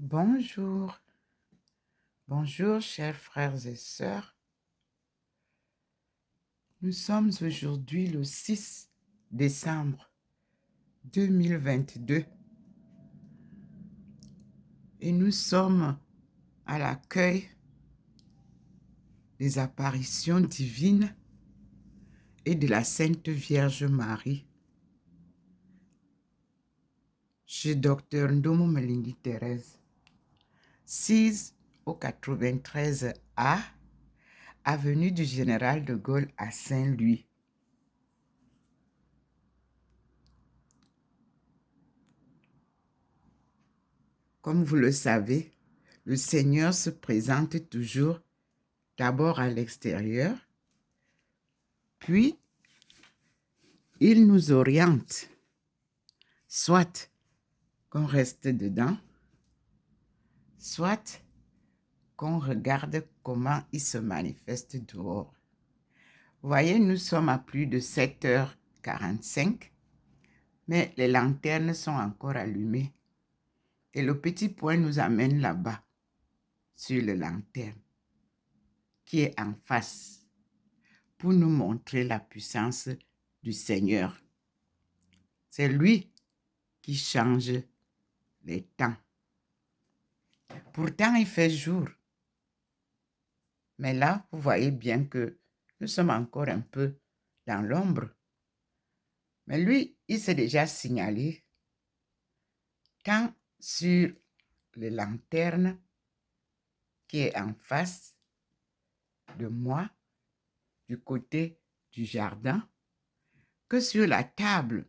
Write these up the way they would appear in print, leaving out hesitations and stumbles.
Bonjour, bonjour chers frères et sœurs. Nous sommes aujourd'hui le 6 décembre 2022 et nous sommes à l'accueil des apparitions divines et de la Sainte Vierge Marie chez Dr Ndomo Melingi Thérèse, 6 au 93A, avenue du Général de Gaulle à Saint-Louis. Comme vous le savez, le Seigneur se présente toujours d'abord à l'extérieur, puis il nous oriente, soit qu'on reste dedans, soit qu'on regarde comment il se manifeste dehors. Vous voyez, nous sommes à plus de 7h45, mais les lanternes sont encore allumées. Et le petit point nous amène là-bas, sur la lanterne, qui est en face, pour nous montrer la puissance du Seigneur. C'est lui qui change les temps. Pourtant, il fait jour. Mais là, vous voyez bien que nous sommes encore un peu dans l'ombre. Mais lui, il s'est déjà signalé tant sur les lanternes qui est en face de moi, du côté du jardin, que sur la table.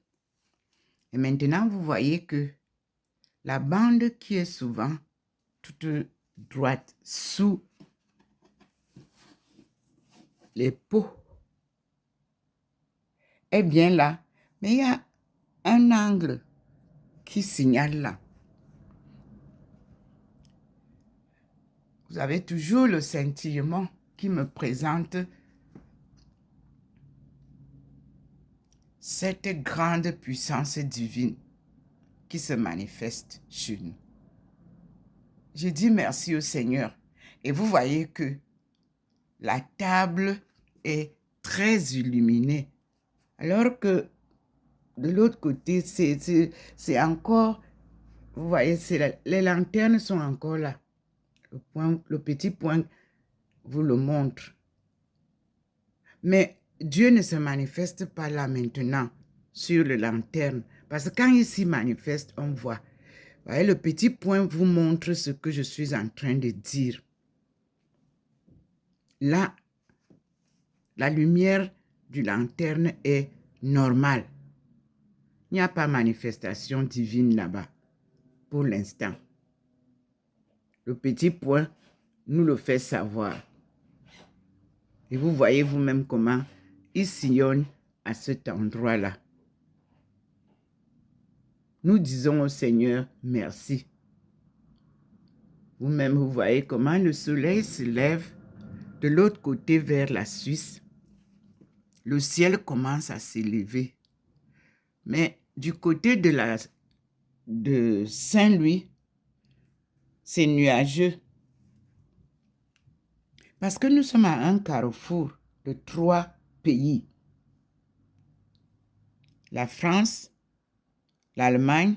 Et maintenant, vous voyez que la bande qui est souvent toute droite sous les pots est bien là. Mais il y a un angle qui signale là. Vous avez toujours le scintillement qui me présente cette grande puissance divine qui se manifeste chez nous. Je dis merci au Seigneur. Et vous voyez que la table est très illuminée. Alors que de l'autre côté, c'est encore, vous voyez, les lanternes sont encore là. Le petit point vous le montre. Mais Dieu ne se manifeste pas là maintenant sur les lanternes. Parce que quand il s'y manifeste, on voit. Vous voyez, le petit point vous montre ce que je suis en train de dire. Là, la lumière du lanterne est normale. Il n'y a pas manifestation divine là-bas pour l'instant. Le petit point nous le fait savoir. Et vous voyez vous-même comment il sillonne à cet endroit-là. Nous disons au Seigneur merci. Vous-même, vous voyez comment le soleil se lève de l'autre côté vers la Suisse. Le ciel commence à s'élever. Mais du côté de Saint-Louis, c'est nuageux. Parce que nous sommes à un carrefour de 3 pays. La France, l'Allemagne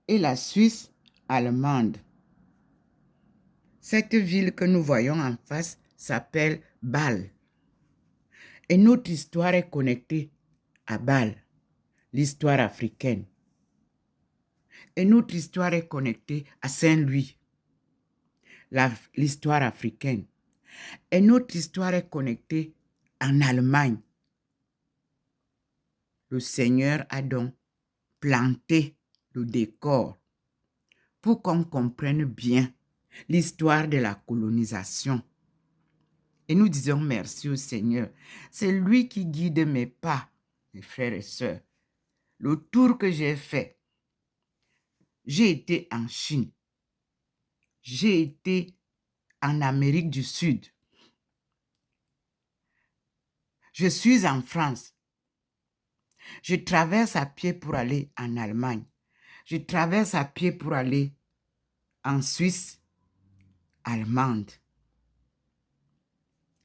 et la Suisse allemande. Cette ville que nous voyons en face s'appelle Bâle. Et notre histoire est connectée à Bâle, l'histoire africaine. Et notre histoire est connectée à Saint-Louis, l'histoire africaine. Et notre histoire est connectée en Allemagne. Le Seigneur a donc planté le décor pour qu'on comprenne bien l'histoire de la colonisation. Et nous disons merci au Seigneur. C'est lui qui guide mes pas, mes frères et sœurs. Le tour que j'ai fait, j'ai été en Chine. J'ai été en Amérique du Sud. Je suis en France. Je traverse à pied pour aller en Allemagne. Je traverse à pied pour aller en Suisse allemande.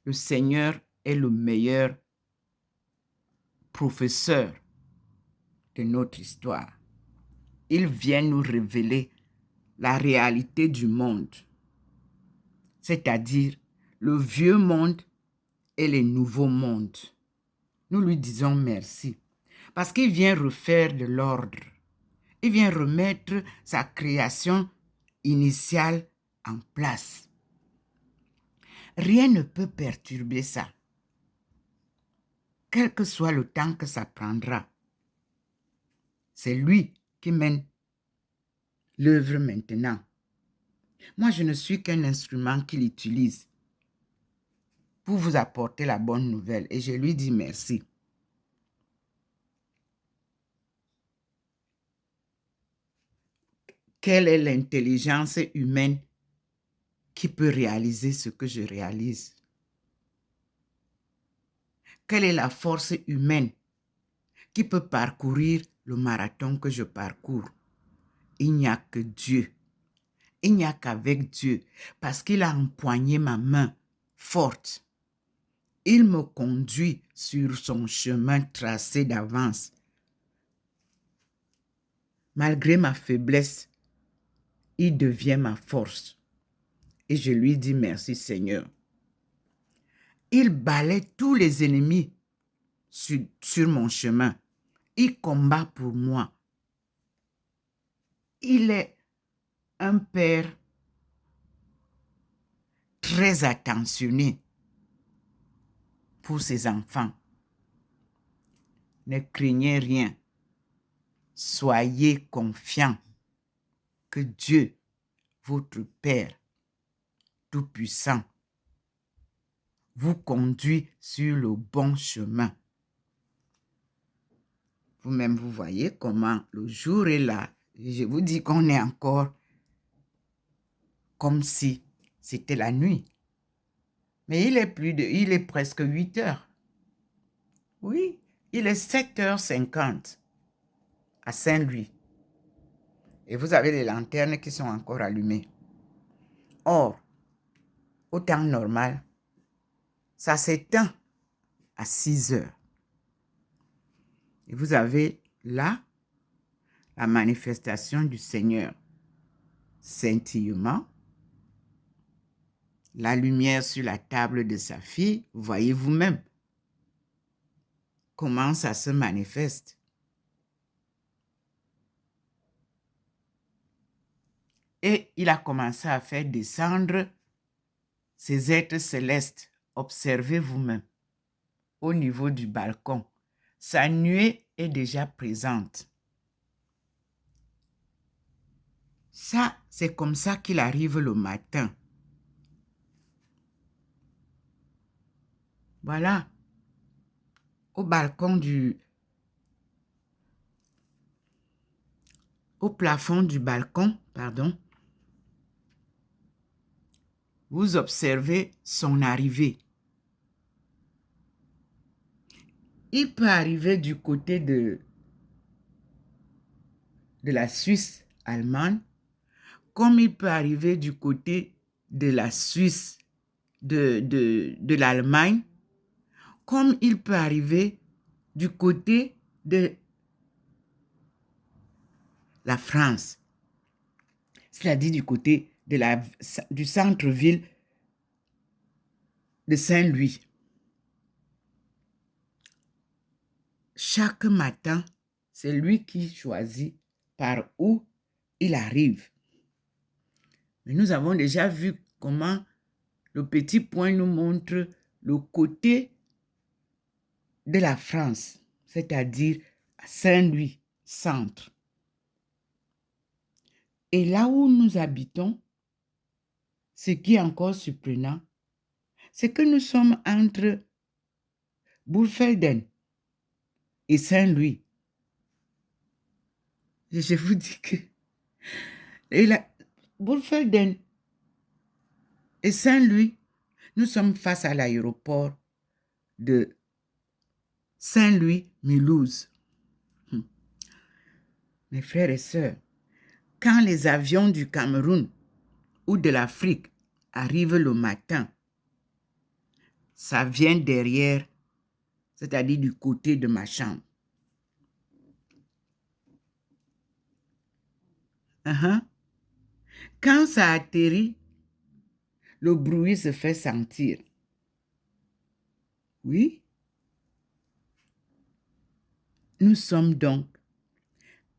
Le Seigneur est le meilleur professeur de notre histoire. Il vient nous révéler la réalité du monde, c'est-à-dire le vieux monde et le nouveau monde. Nous lui disons merci parce qu'il vient refaire de l'ordre. Il vient remettre sa création initiale en place. Rien ne peut perturber ça, quel que soit le temps que ça prendra. C'est lui qui mène l'œuvre maintenant. Moi, je ne suis qu'un instrument qu'il utilise pour vous apporter la bonne nouvelle et je lui dis merci. Quelle est l'intelligence humaine qui peut réaliser ce que je réalise? Quelle est la force humaine qui peut parcourir le marathon que je parcours? Il n'y a que Dieu. Il n'y a qu'avec Dieu, parce qu'il a empoigné ma main forte. Il me conduit sur son chemin tracé d'avance. Malgré ma faiblesse, il devient ma force. Et je lui dis merci Seigneur. Il balaie tous les ennemis sur mon chemin. Il combat pour moi. Il est un père très attentionné pour ses enfants. Ne craignez rien. Soyez confiants que Dieu, votre Père Tout-Puissant, vous conduit sur le bon chemin. Vous-même, vous voyez comment le jour est là. Je vous dis qu'on est encore comme si c'était la nuit. Mais il est presque 8 heures. Oui, il est 7h50 à Saint-Louis. Et vous avez les lanternes qui sont encore allumées. Or, au temps normal, ça s'éteint à 6 heures. Et vous avez là la manifestation du Seigneur. Scintillement, la lumière sur la table de sa fille, voyez vous-même comment ça se manifeste. Et il a commencé à faire descendre ces êtres célestes. Observez vous-même au niveau du balcon. Sa nuée est déjà présente. Ça, c'est comme ça qu'il arrive le matin. Voilà. Au plafond du balcon, pardon, vous observez son arrivée. Il peut arriver du côté de la Suisse allemande, comme il peut arriver du côté de la Suisse, de l'Allemagne, comme il peut arriver du côté de la France, c'est-à-dire du côté du centre-ville de Saint-Louis. Chaque matin, c'est lui qui choisit par où il arrive. Mais nous avons déjà vu comment le petit point nous montre le côté de la France, c'est-à-dire à Saint-Louis, centre. Et là où nous habitons, ce qui est encore surprenant, c'est que nous sommes entre Burgfelden et Saint-Louis. Je vous dis que Burgfelden et Saint-Louis, nous sommes face à l'aéroport de Saint-Louis-Mulhouse. Mes frères et sœurs, quand les avions du Cameroun ou de l'Afrique arrive le matin, ça vient derrière, c'est-à-dire du côté de ma chambre. Quand ça atterrit, le bruit se fait sentir. Oui. Nous sommes donc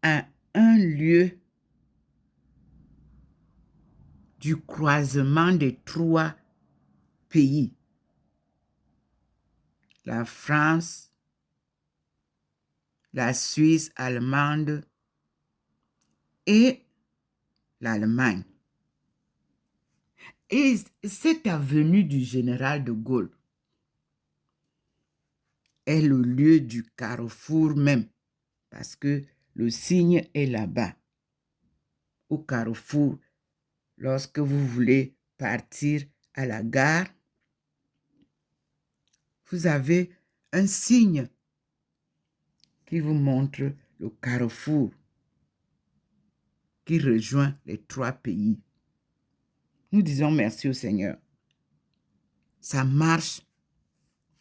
à un lieu du croisement des 3 pays. La France, la Suisse allemande et l'Allemagne. Et cette avenue du général de Gaulle est le lieu du carrefour même, parce que le signe est là-bas, au carrefour. Lorsque vous voulez partir à la gare, vous avez un signe qui vous montre le carrefour qui rejoint les 3 pays. Nous disons merci au Seigneur. Sa marche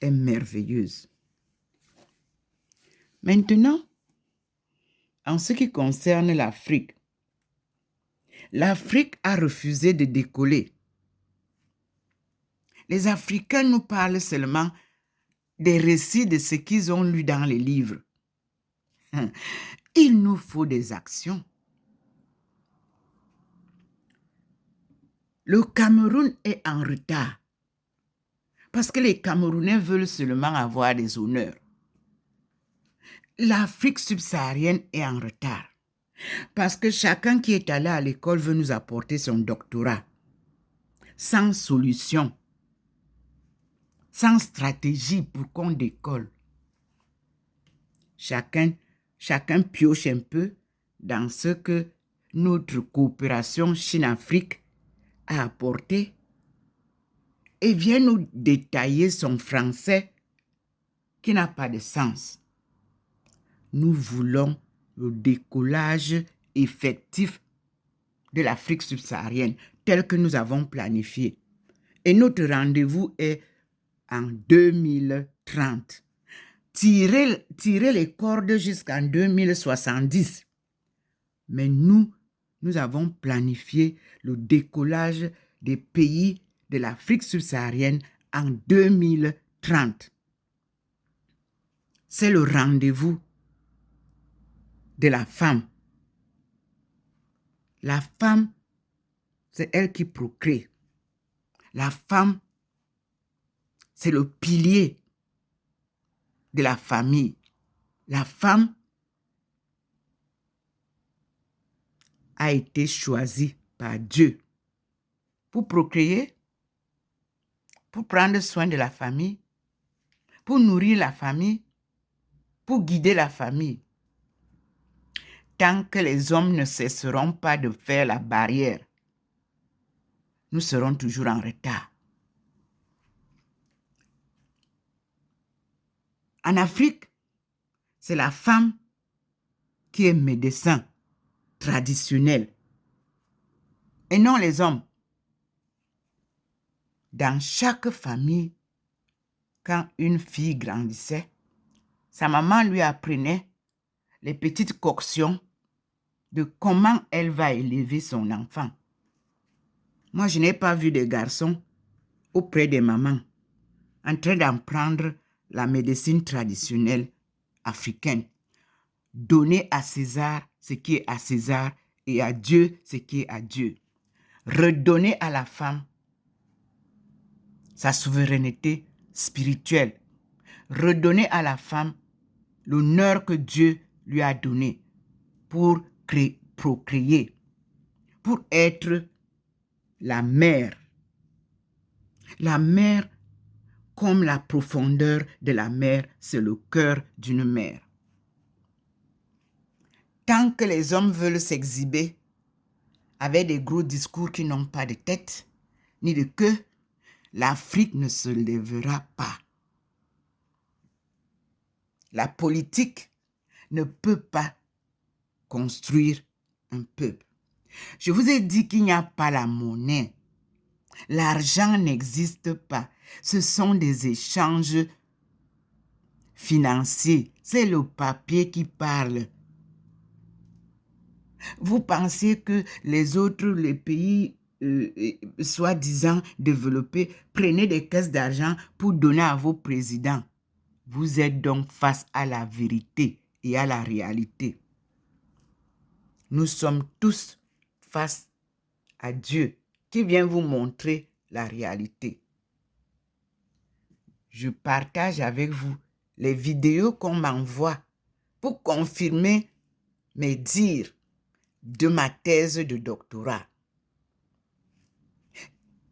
est merveilleuse. Maintenant, en ce qui concerne l'Afrique, l'Afrique a refusé de décoller. Les Africains nous parlent seulement des récits de ce qu'ils ont lu dans les livres. Il nous faut des actions. Le Cameroun est en retard parce que les Camerounais veulent seulement avoir des honneurs. L'Afrique subsaharienne est en retard parce que chacun qui est allé à l'école veut nous apporter son doctorat sans solution, sans stratégie pour qu'on décolle. Chacun pioche un peu dans ce que notre coopération Chine-Afrique a apporté et vient nous détailler son français qui n'a pas de sens. Nous voulons le décollage effectif de l'Afrique subsaharienne tel que nous avons planifié. Et notre rendez-vous est en 2030. Tirer les cordes jusqu'en 2070. Mais nous avons planifié le décollage des pays de l'Afrique subsaharienne en 2030. C'est le rendez-vous de la femme. La femme, c'est elle qui procrée. La femme, c'est le pilier de la famille. La femme a été choisie par Dieu pour procréer, pour prendre soin de la famille, pour nourrir la famille, pour guider la famille. Tant que les hommes ne cesseront pas de faire la barrière, nous serons toujours en retard. En Afrique, c'est la femme qui est médecin traditionnel et non les hommes. Dans chaque famille, quand une fille grandissait, sa maman lui apprenait les petites concoctions de comment elle va élever son enfant. Moi, je n'ai pas vu de garçons auprès des mamans en train d'apprendre la médecine traditionnelle africaine. Donner à César ce qui est à César et à Dieu ce qui est à Dieu. Redonner à la femme sa souveraineté spirituelle. Redonner à la femme l'honneur que Dieu lui a donné pour procréer, pour être la mère. La mère, comme la profondeur de la mer, c'est le cœur d'une mère. Tant que les hommes veulent s'exhiber avec des gros discours qui n'ont pas de tête ni de queue, l'Afrique ne se lèvera pas. La politique ne peut pas construire un peuple. Je vous ai dit qu'il n'y a pas la monnaie. L'argent n'existe pas. Ce sont des échanges financiers. C'est le papier qui parle. Vous pensez que les pays soi-disant développés, prenaient des caisses d'argent pour donner à vos présidents. Vous êtes donc face à la vérité et à la réalité. Nous sommes tous face à Dieu qui vient vous montrer la réalité. Je partage avec vous les vidéos qu'on m'envoie pour confirmer mes dires de ma thèse de doctorat.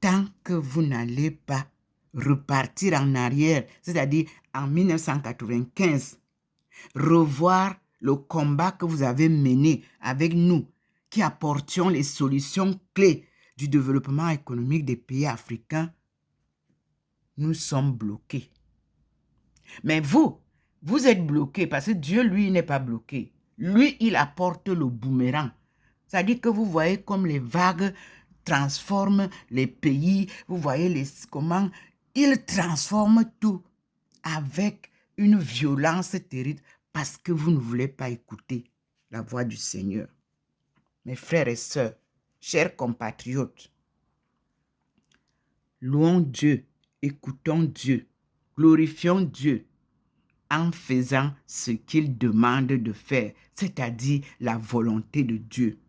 Tant que vous n'allez pas repartir en arrière, c'est-à-dire en 1995, revoir le combat que vous avez mené avec nous, qui apportions les solutions clés du développement économique des pays africains, nous sommes bloqués. Mais vous êtes bloqués parce que Dieu, lui, n'est pas bloqué. Lui, il apporte le boomerang. C'est-à-dire que vous voyez comme les vagues transforment les pays, vous voyez comment il transforme tout avec une violence terrible parce que vous ne voulez pas écouter la voix du Seigneur. Mes frères et sœurs, chers compatriotes, louons Dieu, écoutons Dieu, glorifions Dieu en faisant ce qu'il demande de faire, c'est-à-dire la volonté de Dieu.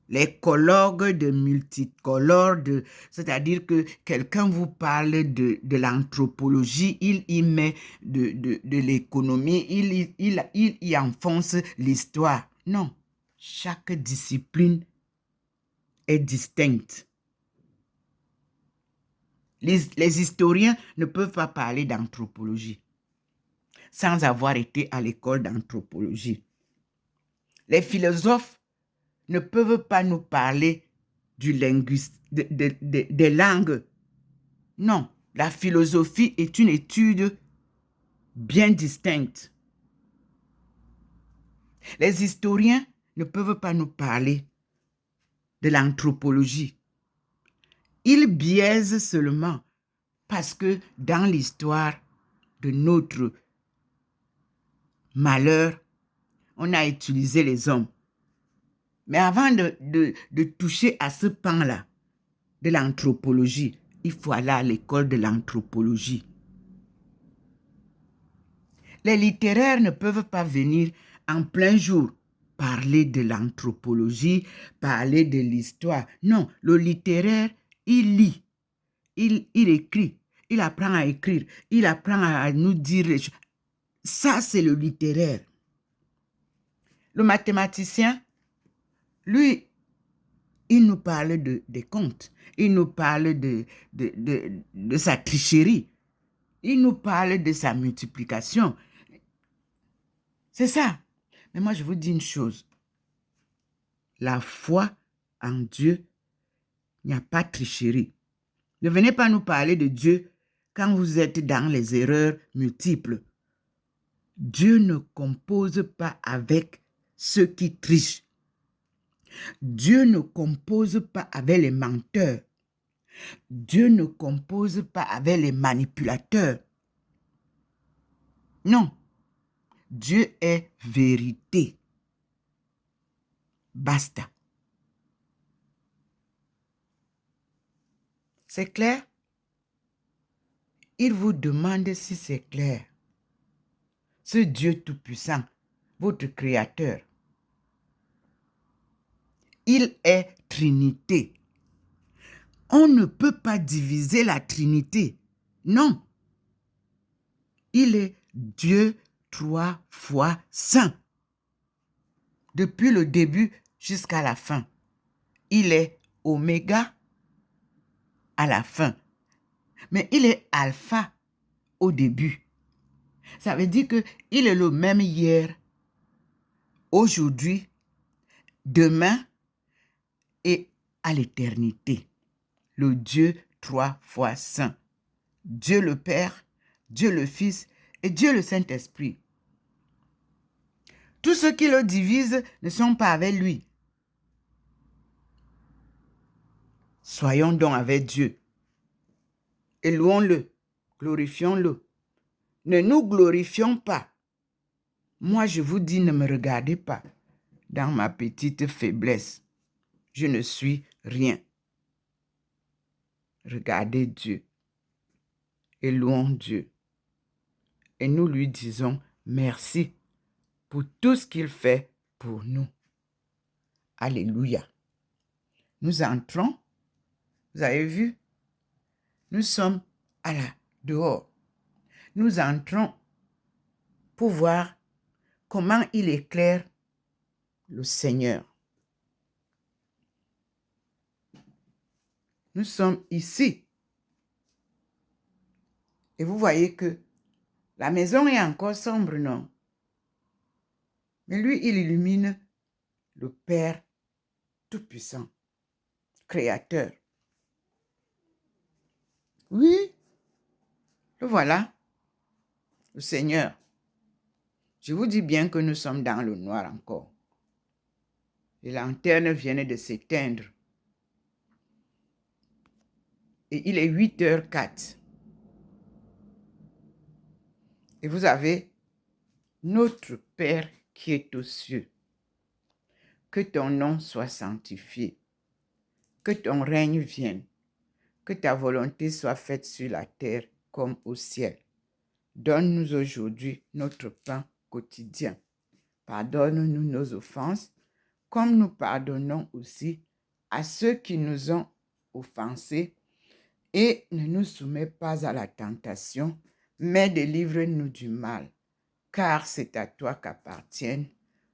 Les colloques de multicolores, c'est-à-dire que quelqu'un vous parle de l'anthropologie, il y met de l'économie, il y enfonce l'histoire. Non, chaque discipline est distincte. Les historiens ne peuvent pas parler d'anthropologie sans avoir été à l'école d'anthropologie. Les philosophes ne peuvent pas nous parler du des langues. Non, la philosophie est une étude bien distincte. Les historiens ne peuvent pas nous parler de l'anthropologie. Ils biaisent seulement parce que dans l'histoire de notre malheur, on a utilisé les hommes. Mais avant de toucher à ce pan-là de l'anthropologie, il faut aller à l'école de l'anthropologie. Les littéraires ne peuvent pas venir en plein jour parler de l'anthropologie, parler de l'histoire. Non, le littéraire, il lit, il écrit, il apprend à écrire, il apprend à nous dire les choses. Ça, c'est le littéraire. Le mathématicien, lui, il nous parle des comptes, il nous parle de sa tricherie, il nous parle de sa multiplication. C'est ça. Mais moi, je vous dis une chose. La foi en Dieu, il n'y a pas de tricherie. Ne venez pas nous parler de Dieu quand vous êtes dans les erreurs multiples. Dieu ne compose pas avec ceux qui trichent. Dieu ne compose pas avec les menteurs. Dieu ne compose pas avec les manipulateurs. Non. Dieu est vérité. Basta. C'est clair? Il vous demande si c'est clair. Ce Dieu tout-puissant, votre Créateur, il est Trinité. On ne peut pas diviser la Trinité. Non. Il est Dieu 3 fois saint. Depuis le début jusqu'à la fin. Il est Oméga à la fin. Mais il est Alpha au début. Ça veut dire qu'il est le même hier, aujourd'hui, demain et à l'éternité. Le Dieu 3 fois saint. Dieu le Père, Dieu le Fils et Dieu le Saint-Esprit. Tous ceux qui le divisent ne sont pas avec lui. Soyons donc avec Dieu. Et louons-le, glorifions-le. Ne nous glorifions pas. Moi, je vous dis, ne me regardez pas dans ma petite faiblesse. Je ne suis rien. Regardez Dieu et louons Dieu. Et nous lui disons merci pour tout ce qu'il fait pour nous. Alléluia. Nous entrons, vous avez vu, nous sommes dehors. Nous entrons pour voir comment il éclaire le Seigneur. Nous sommes ici. Et vous voyez que la maison est encore sombre, non? Mais lui, il illumine le Père Tout-Puissant, Créateur. Oui, le voilà, le Seigneur. Je vous dis bien que nous sommes dans le noir encore. Les lanternes viennent de s'éteindre. Et il est 8h04. Et vous avez notre Père qui est aux cieux. Que ton nom soit sanctifié. Que ton règne vienne. Que ta volonté soit faite sur la terre comme au ciel. Donne-nous aujourd'hui notre pain quotidien. Pardonne-nous nos offenses, comme nous pardonnons aussi à ceux qui nous ont offensés. Et ne nous soumets pas à la tentation, mais délivre-nous du mal. Car c'est à toi qu'appartiennent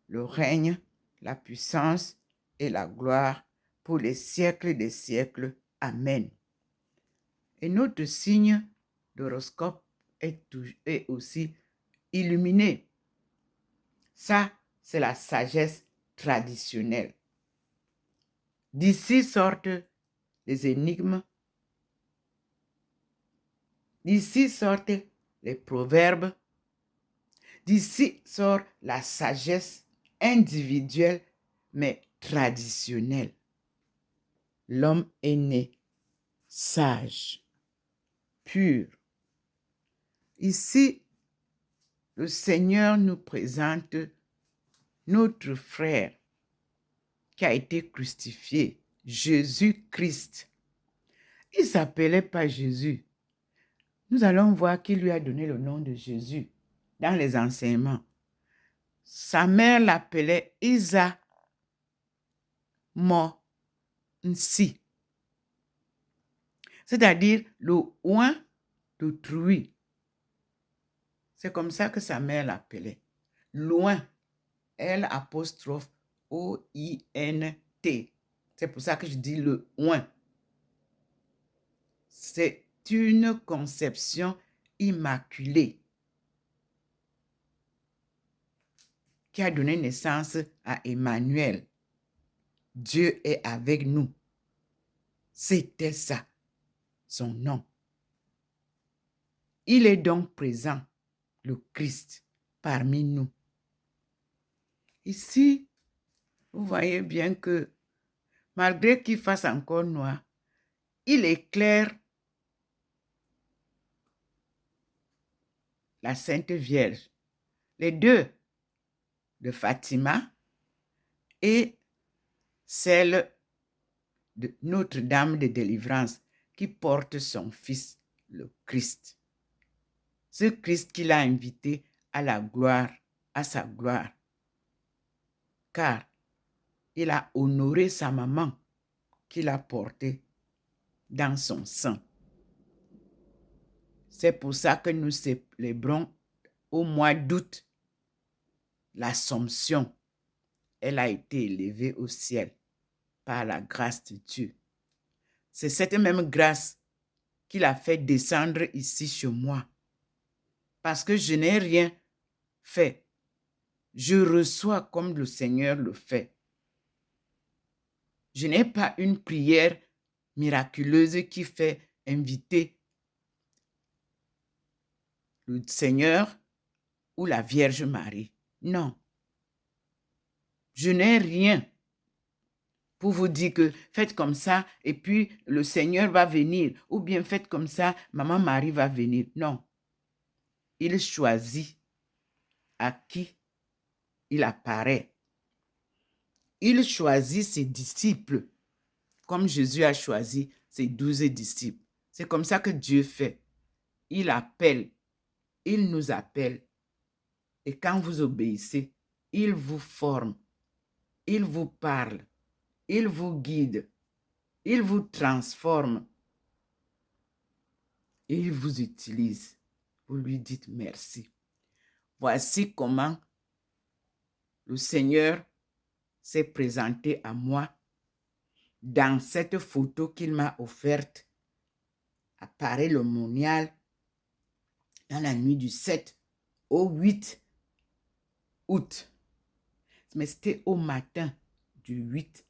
le règne, la puissance et la gloire pour les siècles des siècles. Amen. Et notre signe d'horoscope est aussi illuminé. Ça, c'est la sagesse traditionnelle. D'ici sortent les énigmes. D'ici sortent les proverbes. D'ici sort la sagesse individuelle, mais traditionnelle. L'homme est né sage, pur. Ici, le Seigneur nous présente notre frère qui a été crucifié, Jésus-Christ. Il ne s'appelait pas Jésus. Nous allons voir qui lui a donné le nom de Jésus dans les enseignements. Sa mère l'appelait Isa Mo-Nsi, c'est-à-dire le oint d'autrui. C'est comme ça que sa mère l'appelait. Loin, L''O''I''N''T. C'est pour ça que je dis le oint. C'est une conception immaculée qui a donné naissance à Emmanuel. Dieu est avec nous. C'était ça, son nom. Il est donc présent, le Christ, parmi nous. Ici, vous voyez bien que malgré qu'il fasse encore noir, il éclaire la Sainte Vierge, les deux de Fatima et celle de Notre-Dame de délivrance qui porte son fils, le Christ. Ce Christ qu'il a invité à la gloire, à sa gloire, car il a honoré sa maman qu'il a portée dans son sein. C'est pour ça que nous célébrons au mois d'août l'Assomption. Elle a été élevée au ciel par la grâce de Dieu. C'est cette même grâce qu'il a fait descendre ici chez moi. Parce que je n'ai rien fait. Je reçois comme le Seigneur le fait. Je n'ai pas une prière miraculeuse qui fait inviter le Seigneur ou la Vierge Marie. Non. Je n'ai rien pour vous dire que faites comme ça et puis le Seigneur va venir. Ou bien faites comme ça, Maman Marie va venir. Non. Il choisit à qui il apparaît. Il choisit ses disciples comme Jésus a choisi ses 12 disciples. C'est comme ça que Dieu fait. Il appelle, il nous appelle. Et quand vous obéissez, il vous forme, il vous parle, il vous guide, il vous transforme. Et il vous utilise. Vous lui dites merci. Voici comment le Seigneur s'est présenté à moi dans cette photo qu'il m'a offerte à Paray-le-Monial dans la nuit du 7 au 8 août. Mais c'était au matin du 8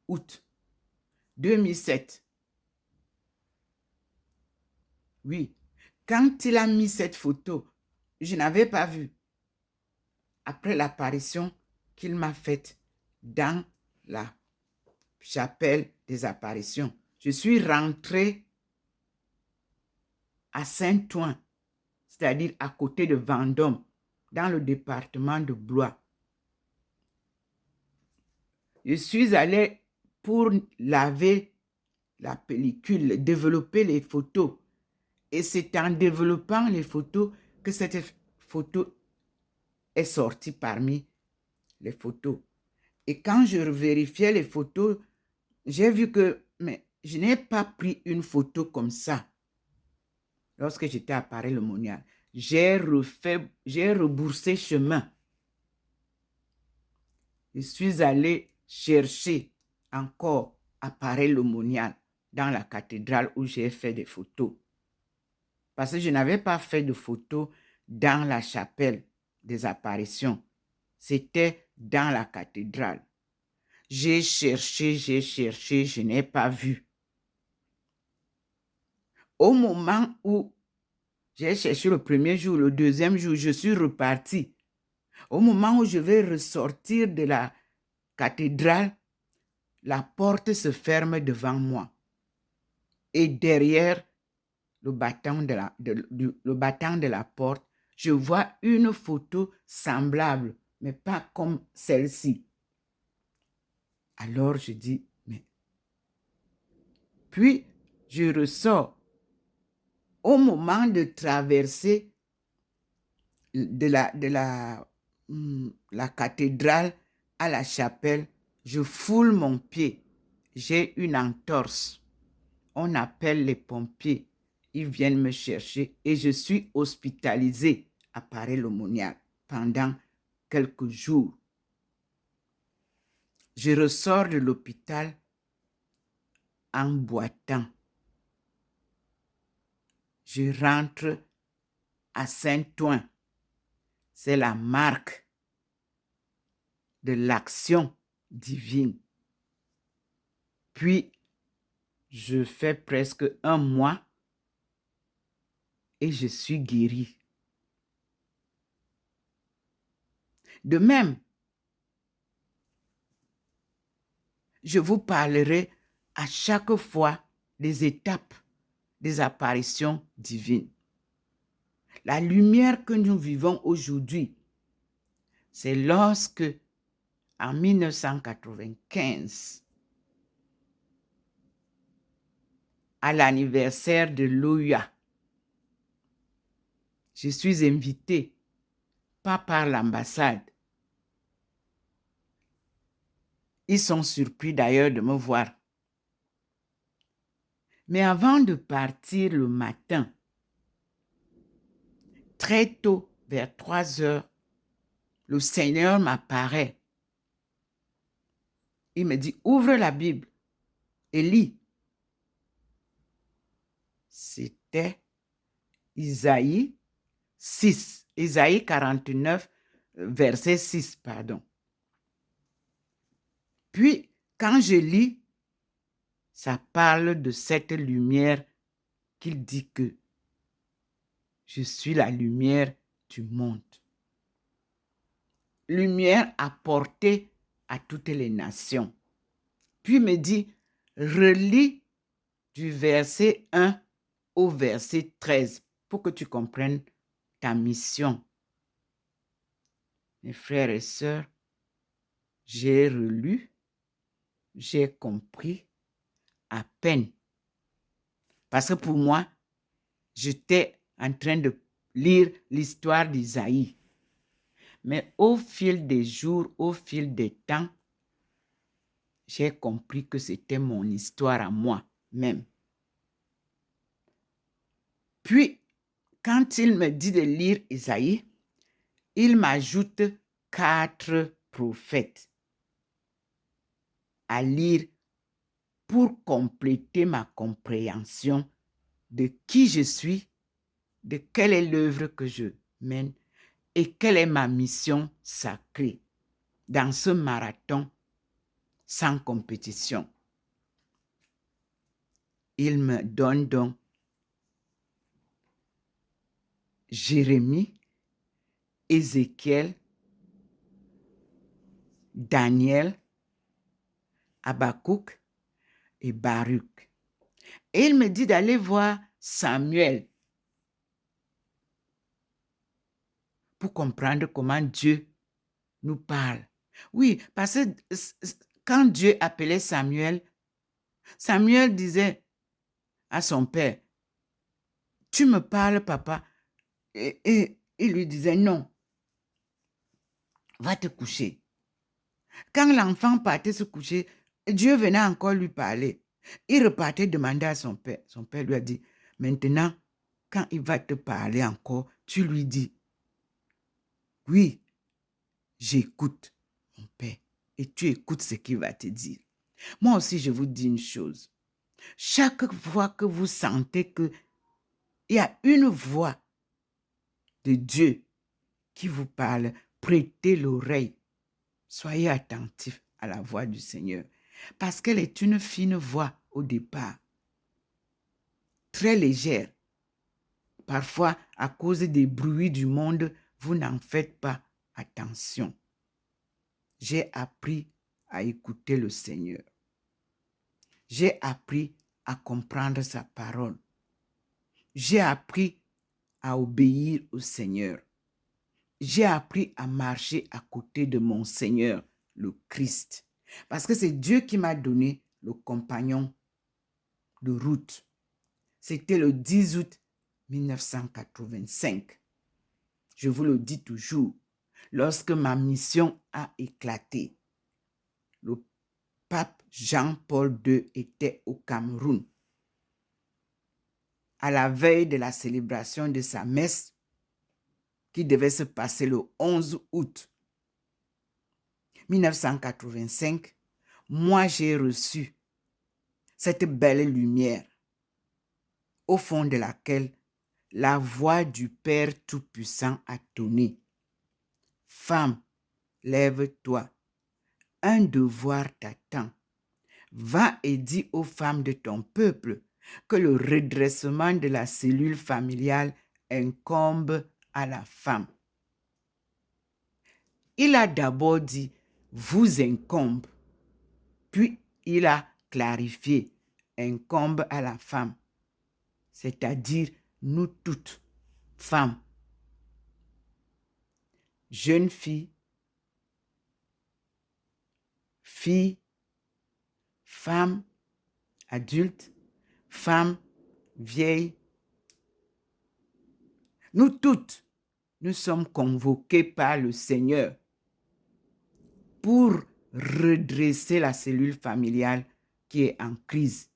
août 2007. Oui, quand il a mis cette photo, je n'avais pas vu. Après l'apparition qu'il m'a faite dans la chapelle des apparitions, je suis rentrée à Saint-Ouen, c'est-à-dire à côté de Vendôme, dans le département de Blois. Je suis allée pour laver la pellicule, développer les photos. Et c'est en développant les photos que cette photo est sortie parmi les photos. Et quand je vérifiais les photos, j'ai vu que mais je n'ai pas pris une photo comme ça. Lorsque j'étais à Paray-le-Monial, j'ai rebroussé chemin. Je suis allé chercher encore à Paray-le-Monial, dans la cathédrale où j'ai fait des photos. Parce que je n'avais pas fait de photos dans la chapelle des apparitions. C'était dans la cathédrale. J'ai cherché, je n'ai pas vu. Au moment où j'ai cherché le premier jour, le deuxième jour, je suis reparti. Au moment où je vais ressortir de la cathédrale, la porte se ferme devant moi. Et derrière le battant de la porte, je vois une photo semblable, mais pas comme celle-ci. Alors je dis, mais... Puis, je ressors. Au moment de traverser la cathédrale à la chapelle, je foule mon pied. J'ai une entorse. On appelle les pompiers. Ils viennent me chercher et je suis hospitalisée à Paray-le-Monial pendant quelques jours. Je ressors de l'hôpital en boitant. Je rentre à Saint-Ouen. C'est la marque de l'action divine. Puis, je fais presque un mois et je suis guérie. De même, je vous parlerai à chaque fois des étapes des apparitions divines. La lumière que nous vivons aujourd'hui, c'est lorsque, en 1995, à l'anniversaire de l'OUA, je suis invitée, pas par l'ambassade. Ils sont surpris d'ailleurs de me voir. Mais avant de partir le matin, très tôt, vers 3 heures, le Seigneur m'apparaît. Il me dit, ouvre la Bible et lis. C'était Isaïe 6, Isaïe 49, verset 6, pardon. Puis, quand je lis, ça parle de cette lumière qu'il dit que je suis la lumière du monde. lumière apportée à toutes les nations. Puis me dit, relis du verset 1 au verset 13 pour que tu comprennes ta mission. Mes frères et sœurs, j'ai relu, j'ai compris à peine. Parce que pour moi, j'étais en train de lire l'histoire d'Isaïe. Mais au fil des jours, au fil des temps, j'ai compris que c'était mon histoire à moi-même. Puis, quand il me dit de lire Isaïe, il m'ajoute 4 prophètes à lire pour compléter ma compréhension de qui je suis, de quelle est l'œuvre que je mène et quelle est ma mission sacrée dans ce marathon sans compétition. Il me donne donc Jérémie, Ézéchiel, Daniel, Habakkuk et Baruch. Et il me dit d'aller voir Samuel pour comprendre comment Dieu nous parle. Oui, parce que quand Dieu appelait Samuel, Samuel disait à son père, « Tu me parles, papa. » Et il lui disait, « Non, va te coucher. » Quand l'enfant partait se coucher, Dieu venait encore lui parler. Il repartait demander à son père. Son père lui a dit, « Maintenant, quand il va te parler encore, tu lui dis, « Oui, j'écoute, mon père. » Et tu écoutes ce qu'il va te dire. Moi aussi, je vous dis une chose. Chaque fois que vous sentez qu'il y a une voix de Dieu qui vous parle, prêtez l'oreille. Soyez attentifs à la voix du Seigneur. Parce qu'elle est une fine voix au départ. Très légère. Parfois, à cause des bruits du monde, vous n'en faites pas attention. J'ai appris à écouter le Seigneur. J'ai appris à comprendre sa parole. J'ai appris à obéir au Seigneur. J'ai appris à marcher à côté de mon Seigneur, le Christ. Parce que c'est Dieu qui m'a donné le compagnon de route. C'était le 10 août 1985. Je vous le dis toujours, lorsque ma mission a éclaté, le pape Jean-Paul II était au Cameroun. À la veille de la célébration de sa messe qui devait se passer le 11 août 1985, moi j'ai reçu cette belle lumière au fond de laquelle la voix du Père Tout-Puissant a tonné. Femme, lève-toi, un devoir t'attend. Va et dis aux femmes de ton peuple que le redressement de la cellule familiale incombe à la femme. Il a d'abord dit « vous incombe », puis il a clarifié « incombe à la femme », c'est-à-dire nous toutes, femmes, jeunes filles, filles, femmes, adultes, femmes, vieilles. Nous toutes, nous sommes convoqués par le Seigneur pour redresser la cellule familiale qui est en crise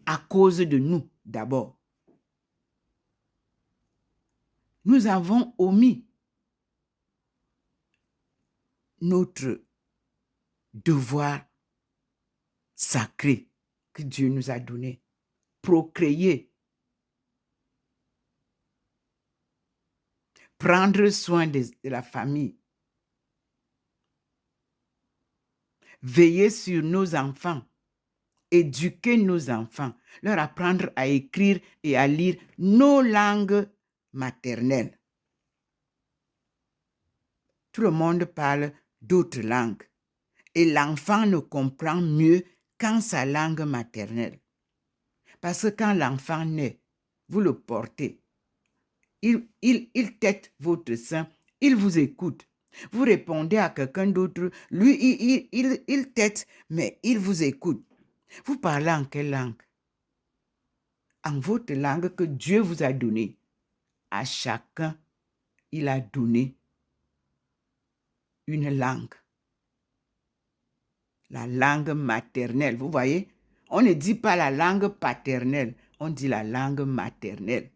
à cause de nous d'abord. Nous avons omis notre devoir sacré que Dieu nous a donné. Procréer. Prendre soin de la famille. Veiller sur nos enfants. Éduquer nos enfants. Leur apprendre à écrire et à lire nos langues maternelles. tout le monde parle d'autres langues. Et l'enfant ne comprend mieux qu'en sa langue maternelle. Parce que quand l'enfant naît, vous le portez. Il tète votre sein, il vous écoute. Vous répondez à quelqu'un d'autre, lui, il tète, mais il vous écoute. Vous parlez en quelle langue? En votre langue que Dieu vous a donnée. À chacun, il a donné une langue. La langue maternelle, vous voyez? On ne dit pas la langue paternelle, on dit la langue maternelle.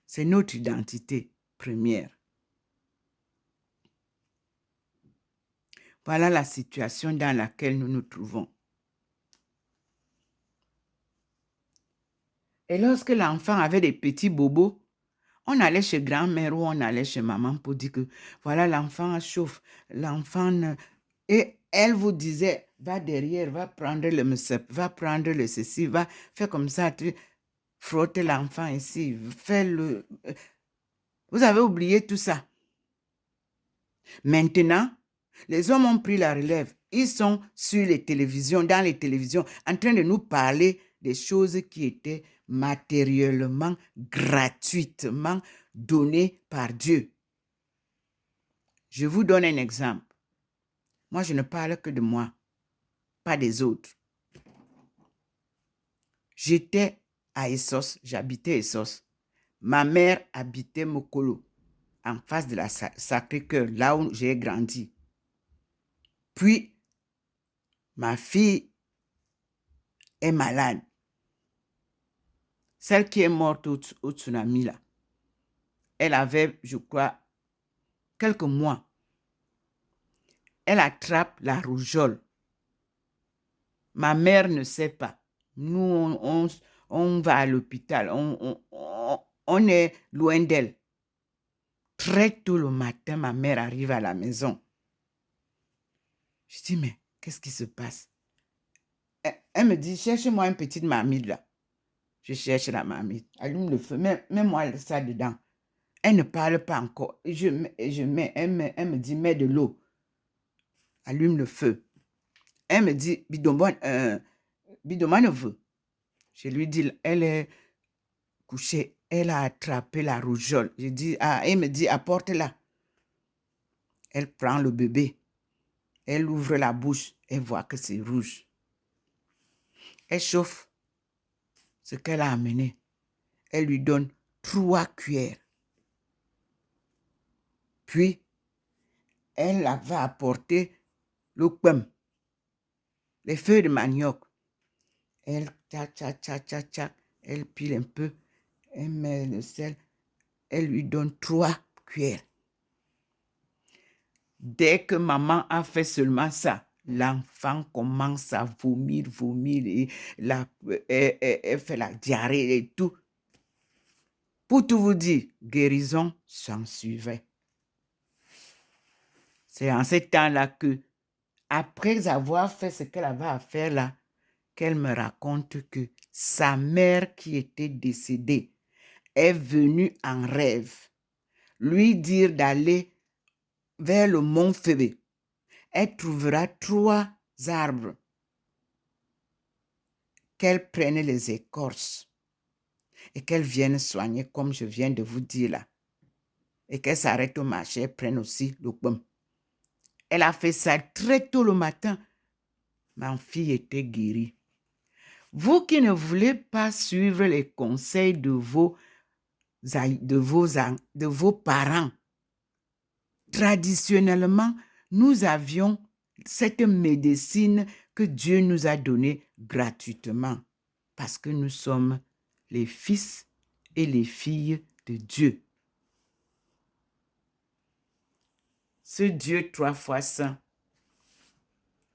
C'est notre identité première. Voilà la situation dans laquelle nous nous trouvons. Et lorsque l'enfant avait des petits bobos, on allait chez grand-mère ou on allait chez maman pour dire que voilà, l'enfant chauffe, l'enfant... Et elle vous disait, va derrière, va prendre le messep, va prendre le ceci, va faire comme ça, tu frotte l'enfant ici, fais le... Vous avez oublié tout ça. Maintenant, les hommes ont pris la relève. Ils sont sur les télévisions, dans les télévisions, en train de nous parler des choses qui étaient matériellement, gratuitement données par Dieu. Je vous donne un exemple. Moi, je ne parle que de moi, pas des autres. J'étais à Essos, j'habitais Essos. Ma mère habitait Mokolo, en face de la Sacré-Cœur, là où j'ai grandi. Puis, ma fille est malade. Celle qui est morte au tsunami, là. Elle avait, je crois, quelques mois. Elle attrape la rougeole. Ma mère ne sait pas. Nous, on va à l'hôpital. On est loin d'elle. Très tôt le matin, ma mère arrive à la maison. Je dis, mais qu'est-ce qui se passe? Elle me dit, cherche-moi une petite marmite là. Je cherche la marmite. Allume le feu. Mets-moi ça dedans. Elle ne parle pas encore. Elle me dit, mets de l'eau. Allume le feu. Elle me dit, Bidomanovo. Je lui dis, elle est couchée. Elle a attrapé la rougeole. Je dis, elle me dit, apporte-la. Elle prend le bébé. Elle ouvre la bouche. Elle voit que c'est rouge. Elle chauffe ce qu'elle a amené. Elle lui donne 3 cuillères. Puis, elle va apporter le pem, les feuilles de manioc. Elle, elle pile un peu, elle met le sel, elle lui donne 3 cuillères. Dès que maman a fait seulement ça, l'enfant commence à vomir, et elle fait la diarrhée et tout. Pour tout vous dire, guérison s'en suivait. C'est en ce temps-là que, après avoir fait ce qu'elle avait à faire là, qu'elle me raconte que sa mère qui était décédée est venue en rêve lui dire d'aller vers le mont Fébé. Elle trouvera 3 arbres qu'elle prenne les écorces et qu'elle vienne soigner comme je viens de vous dire là. Et qu'elle s'arrête au marché, elle prenne aussi le pomme. Elle a fait ça très tôt le matin. Ma fille était guérie. Vous qui ne voulez pas suivre les conseils de vos parents, traditionnellement, nous avions cette médecine que Dieu nous a donnée gratuitement parce que nous sommes les fils et les filles de Dieu. Ce Dieu 3 fois saint,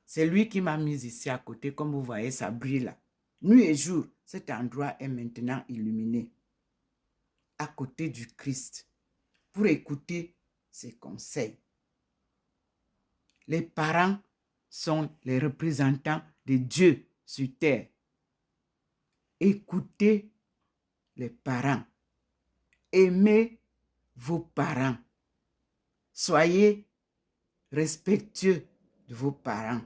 c'est lui qui m'a mis ici à côté, comme vous voyez, ça brille là. Nuit et jour, cet endroit est maintenant illuminé à côté du Christ pour écouter ses conseils. Les parents sont les représentants de Dieu sur terre. Écoutez les parents. Aimez vos parents. Soyez respectueux de vos parents.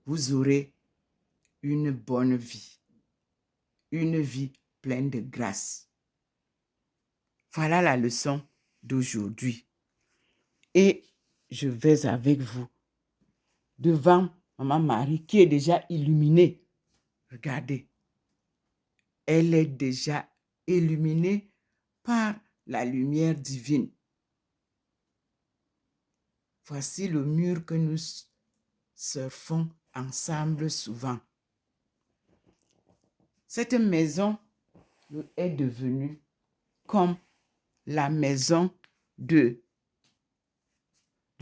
Vous aurez une bonne vie. Une vie pleine de grâce. Voilà la leçon d'aujourd'hui. Et je vais avec vous devant Maman Marie qui est déjà illuminée. Regardez. Elle est déjà illuminée par la lumière divine. Voici le mur que nous surfons ensemble souvent. Cette maison est devenue comme la maison du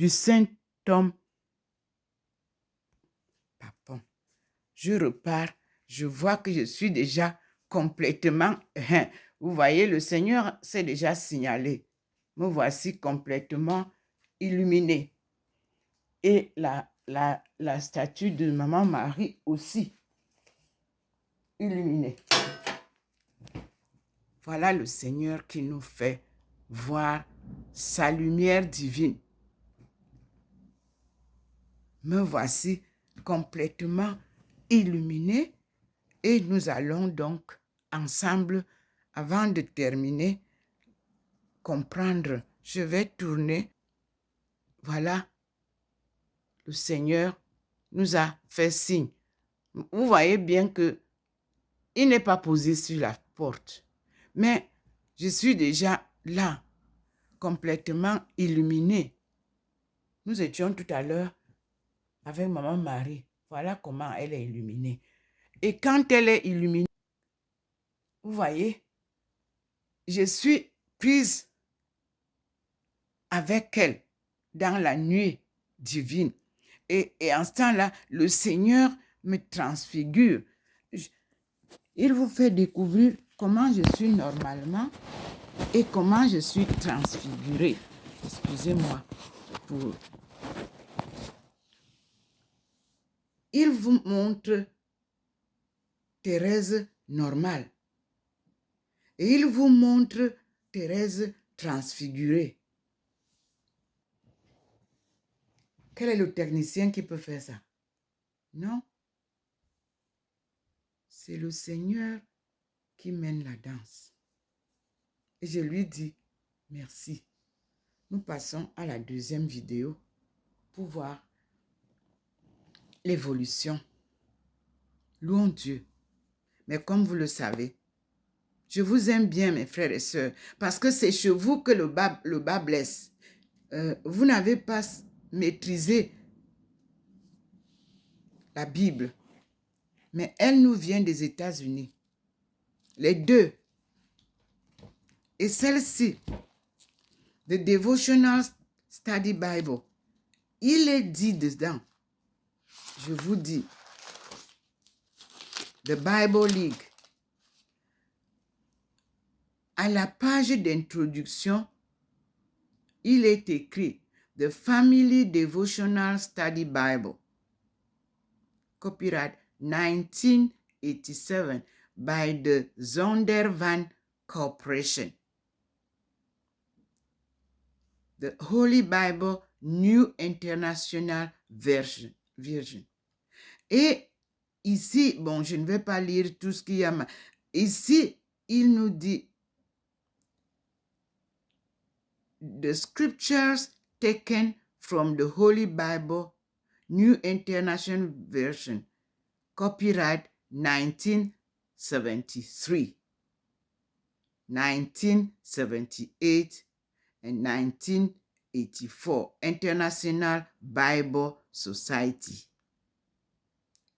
saint homme. Pardon. Je repars. Je vois que je suis déjà complètement... Vous voyez, le Seigneur s'est déjà signalé. Me voici complètement illuminé. Et la statue de Maman Marie aussi illuminée. Voilà le Seigneur qui nous fait voir sa lumière divine. Me voici complètement illuminé et nous allons donc ensemble, avant de terminer, comprendre. Je vais tourner. Voilà, le Seigneur nous a fait signe. Vous voyez bien que il n'est pas posé sur la porte. Mais je suis déjà là, complètement illuminé. Nous étions tout à l'heure avec Maman Marie. Voilà comment elle est illuminée. Et quand elle est illuminée, vous voyez, je suis prise avec elle dans la nuit divine. Et en ce temps-là, le Seigneur me transfigure. Il vous fait découvrir comment je suis normalement et comment je suis transfigurée. Excusez-moi pour... Il vous montre Thérèse normale. Et il vous montre Thérèse transfigurée. Quel est le technicien qui peut faire ça? Non. C'est le Seigneur qui mène la danse. Et je lui dis merci. Nous passons à la deuxième vidéo pour voir l'évolution. Louons Dieu. Mais comme vous le savez, je vous aime bien, mes frères et sœurs, parce que c'est chez vous que le bas blesse. Vous n'avez pas maîtrisé la Bible, mais elle nous vient des États-Unis. Les deux. Et celle-ci, The Devotional Study Bible, il est dit dedans, je vous dis, The Bible League, à la page d'introduction, il est écrit The Family Devotional Study Bible, copyright 1987 by the Zondervan Corporation. The Holy Bible New International Version. Et ici, bon, je ne vais pas lire tout ce qu'il y a. Ici, il nous dit The scriptures taken from the Holy Bible New International Version, copyright 1973, 1978, and 1984, International Bible Society,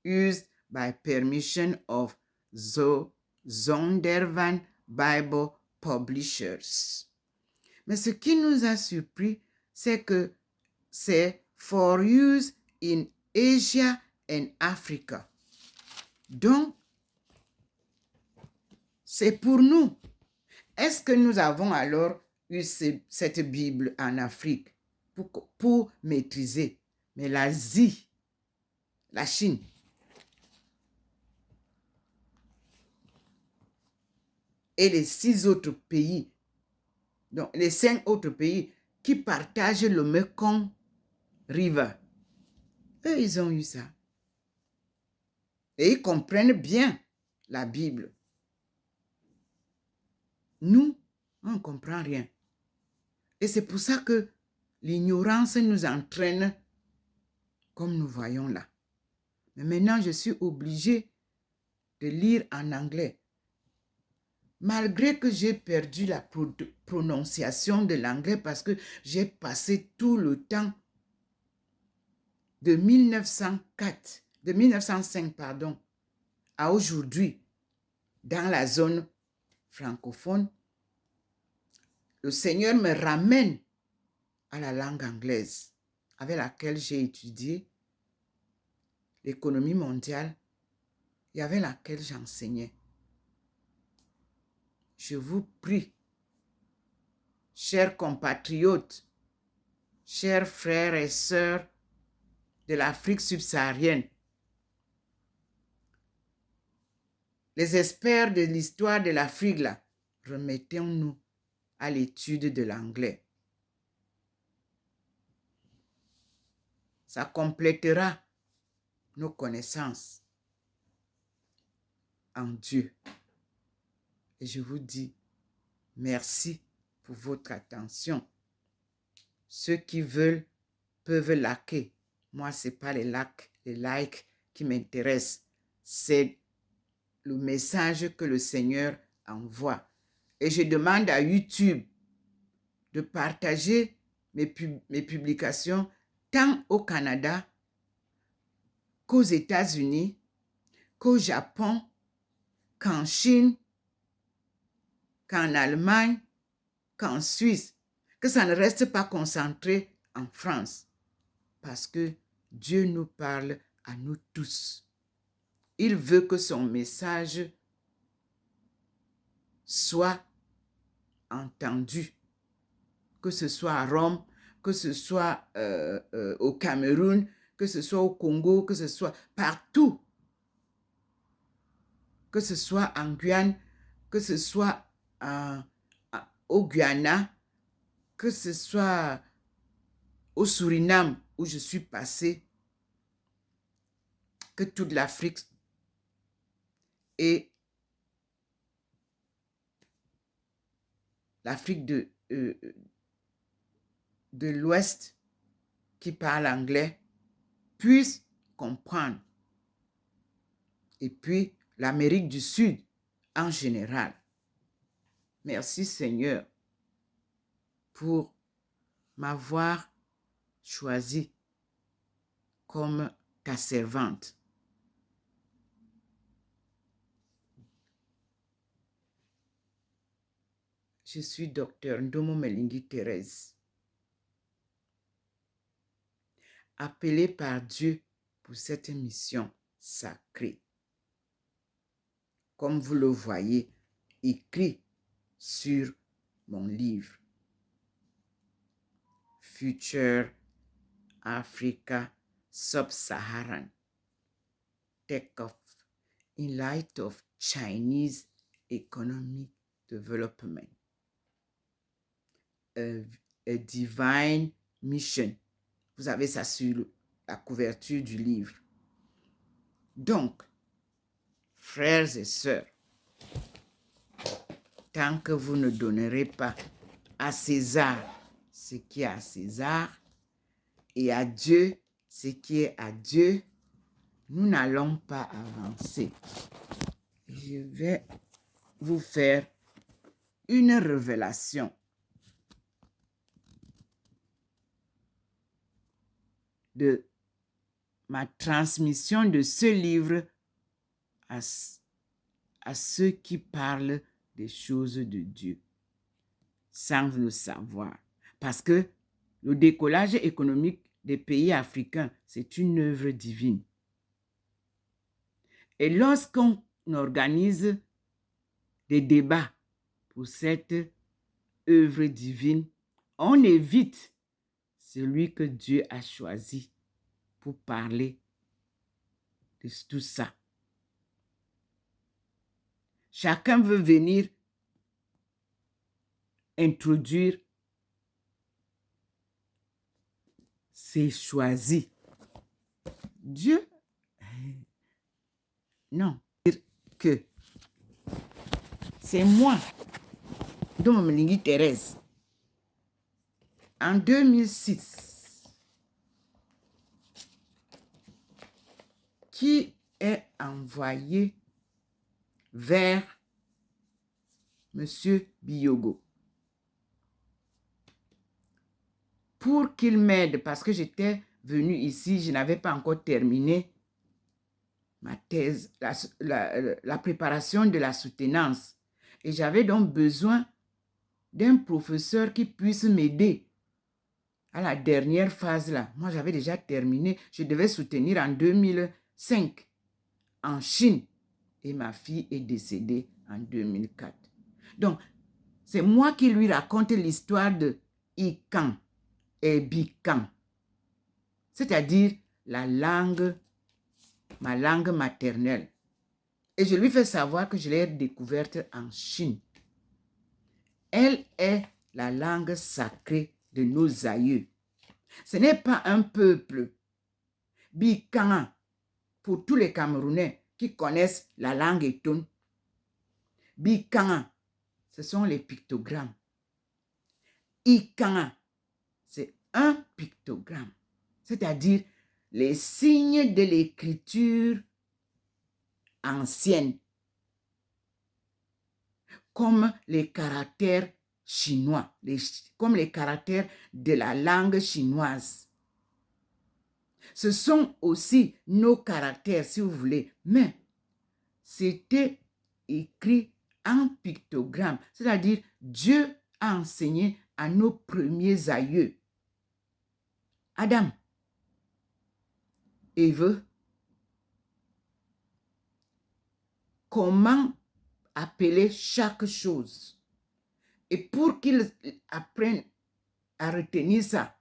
used by permission of Zondervan Bible Publishers. Mais ce qui nous a surpris, c'est que c'est for use in Asia and Africa. Donc, c'est pour nous. Est-ce que nous avons alors eu cette Bible en Afrique pour maîtriser? Mais l'Asie, la Chine, et les 6 autres pays Donc, les 5 autres pays qui partagent le Mekong River, eux, ils ont eu ça. Et ils comprennent bien la Bible. Nous, on ne comprend rien. Et c'est pour ça que l'ignorance nous entraîne comme nous voyons là. Mais maintenant, je suis obligée de lire en anglais. Malgré que j'ai perdu la prononciation de l'anglais parce que j'ai passé tout le temps de 1905, à aujourd'hui dans la zone francophone, le Seigneur me ramène à la langue anglaise avec laquelle j'ai étudié l'économie mondiale et avec laquelle j'enseignais. Je vous prie, chers compatriotes, chers frères et sœurs de l'Afrique subsaharienne, les experts de l'histoire de l'Afrique, là, remettons-nous à l'étude de l'anglais. Ça complétera nos connaissances en Dieu. Et je vous dis merci pour votre attention. Ceux qui veulent peuvent liker. Moi, ce n'est pas les likes qui m'intéressent. C'est le message que le Seigneur envoie. Et je demande à YouTube de partager mes publications tant au Canada qu'aux États-Unis, qu'au Japon, qu'en Chine, qu'en Allemagne, qu'en Suisse, que ça ne reste pas concentré en France. Parce que Dieu nous parle à nous tous. Il veut que son message soit entendu. Que ce soit à Rome, que ce soit au Cameroun, que ce soit au Congo, que ce soit partout. Que ce soit en Guyane, que ce soit au Guyana, que ce soit au Suriname où je suis passée, que toute l'Afrique et l'Afrique de l'Ouest qui parle anglais puissent comprendre. Et puis l'Amérique du Sud en général. Merci Seigneur pour m'avoir choisi comme ta servante. Je suis docteur Ndomo Melingi Thérèse, appelée par Dieu pour cette mission sacrée. Comme vous le voyez, écrit sur mon livre. Future Africa Sub-Saharan Take-off in light of Chinese economic development. A divine mission. Vous avez ça sur la couverture du livre. Donc, frères et sœurs, tant que vous ne donnerez pas à César ce qui est à César et à Dieu ce qui est à Dieu, nous n'allons pas avancer. Je vais vous faire une révélation. De ma transmission de ce livre à ceux qui parlent des choses de Dieu, sans le savoir. Parce que le décollage économique des pays africains, c'est une œuvre divine. Et lorsqu'on organise des débats pour cette œuvre divine, on évite celui que Dieu a choisi pour parler de tout ça. Chacun veut venir introduire ses choisis. Dieu, non, que c'est moi, dont me dit Thérèse, en 2006, qui est envoyé vers Monsieur Biyogo pour qu'il m'aide parce que j'étais venue ici, je n'avais pas encore terminé ma thèse, la préparation de la soutenance. Et j'avais donc besoin d'un professeur qui puisse m'aider à la dernière phase là. Moi, j'avais déjà terminé. Je devais soutenir en 2005 en Chine. Et ma fille est décédée en 2004. Donc, c'est moi qui lui raconte l'histoire de Ikan et Bikan. C'est-à-dire ma langue maternelle. Et je lui fais savoir que je l'ai découverte en Chine. Elle est la langue sacrée de nos aïeux. Ce n'est pas un peuple. Bikan, pour tous les Camerounais qui connaissent la langue Eton, Bikan, ce sont les pictogrammes. Ikan, c'est un pictogramme, c'est-à-dire les signes de l'écriture ancienne, comme les caractères chinois, comme les caractères de la langue chinoise. Ce sont aussi nos caractères, si vous voulez, mais c'était écrit en pictogramme, c'est-à-dire Dieu a enseigné à nos premiers aïeux, Adam, Ève, comment appeler chaque chose. Et pour qu'ils apprennent à retenir ça,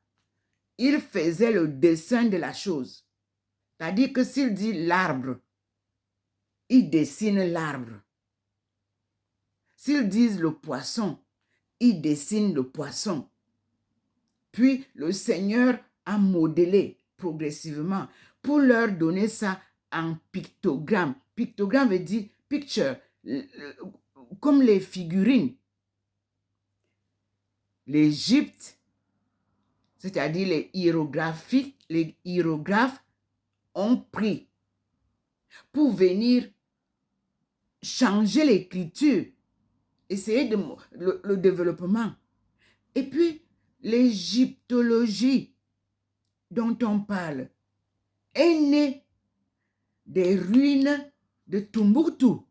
il faisait le dessin de la chose. C'est-à-dire que s'il dit l'arbre, il dessine l'arbre. S'ils disent le poisson, il dessine le poisson. Puis le Seigneur a modelé progressivement pour leur donner ça en pictogramme. Pictogramme veut dire picture, comme les figurines. L'Égypte, c'est-à-dire les hiérographes ont pris pour venir changer l'écriture, essayer de le développement. Et puis, l'égyptologie dont on parle est née des ruines de Tombouctou,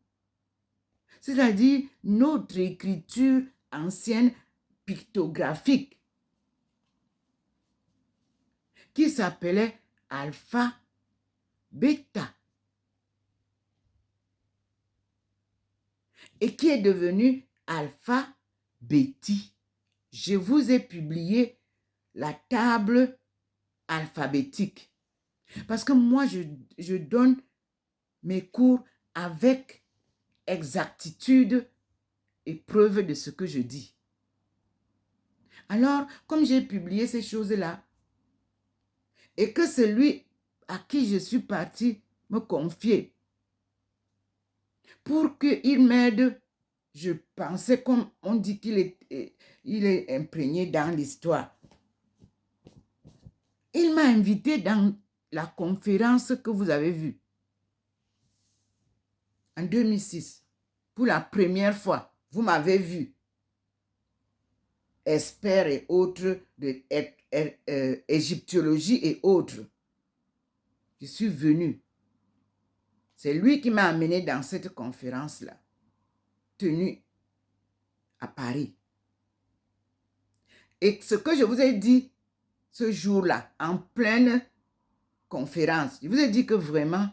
c'est-à-dire notre écriture ancienne pictographique qui s'appelait alpha, bêta et qui est devenu alpha, béti. Je vous ai publié la table alphabétique parce que moi, je donne mes cours avec exactitude et preuve de ce que je dis. Alors, comme j'ai publié ces choses-là, et que celui à qui je suis partie me confiait, pour qu'il m'aide, je pensais, comme on dit qu'il est imprégné dans l'histoire. Il m'a invité dans la conférence que vous avez vue en 2006. Pour la première fois, vous m'avez vu. Experts et autres de égyptologie et autres. Je suis venu. C'est lui qui m'a amené dans cette conférence-là, tenue à Paris. Et ce que je vous ai dit ce jour-là, en pleine conférence, je vous ai dit que vraiment,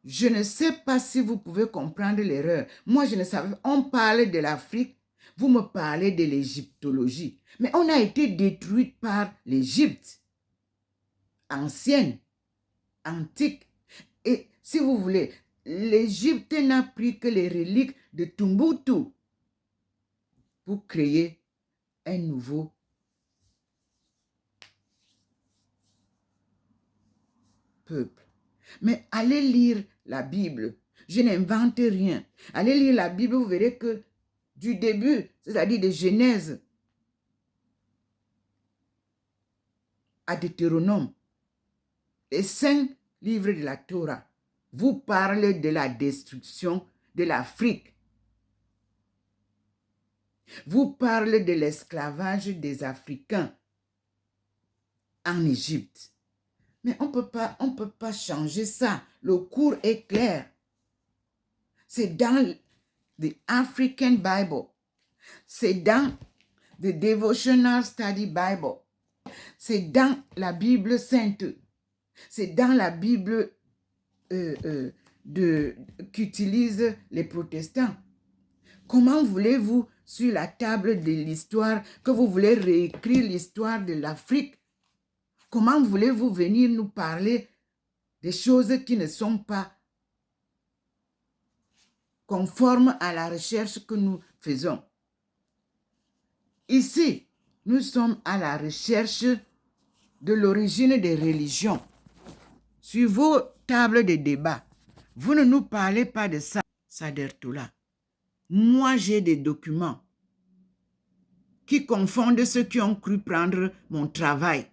je ne sais pas si vous pouvez comprendre l'erreur. Moi, je ne savais pas. On parle de l'Afrique, vous me parlez de l'égyptologie. Mais on a été détruit par l'Égypte ancienne, antique. Et si vous voulez, l'Égypte n'a pris que les reliques de Tombouctou pour créer un nouveau peuple. Mais allez lire la Bible. Je n'invente rien. Allez lire la Bible, vous verrez que du début, c'est-à-dire de Genèse à Deutéronome, les 5 livres de la Torah vous parlent de la destruction de l'Afrique. Vous parlent de l'esclavage des Africains en Égypte. Mais on peut pas changer ça. Le cours est clair. C'est dans the African Bible. C'est dans the Devotional Study Bible. C'est dans la Bible sainte. C'est dans la Bible qu'utilisent les protestants. Comment voulez-vous, sur la table de l'histoire, que vous voulez réécrire l'histoire de l'Afrique? Comment voulez-vous venir nous parler des choses qui ne sont pas conformes à la recherche que nous faisons? Ici, nous sommes à la recherche de l'origine des religions. Sur vos tables de débat, vous ne nous parlez pas de ça, Sadertoula. Moi, j'ai des documents qui confondent ceux qui ont cru prendre mon travail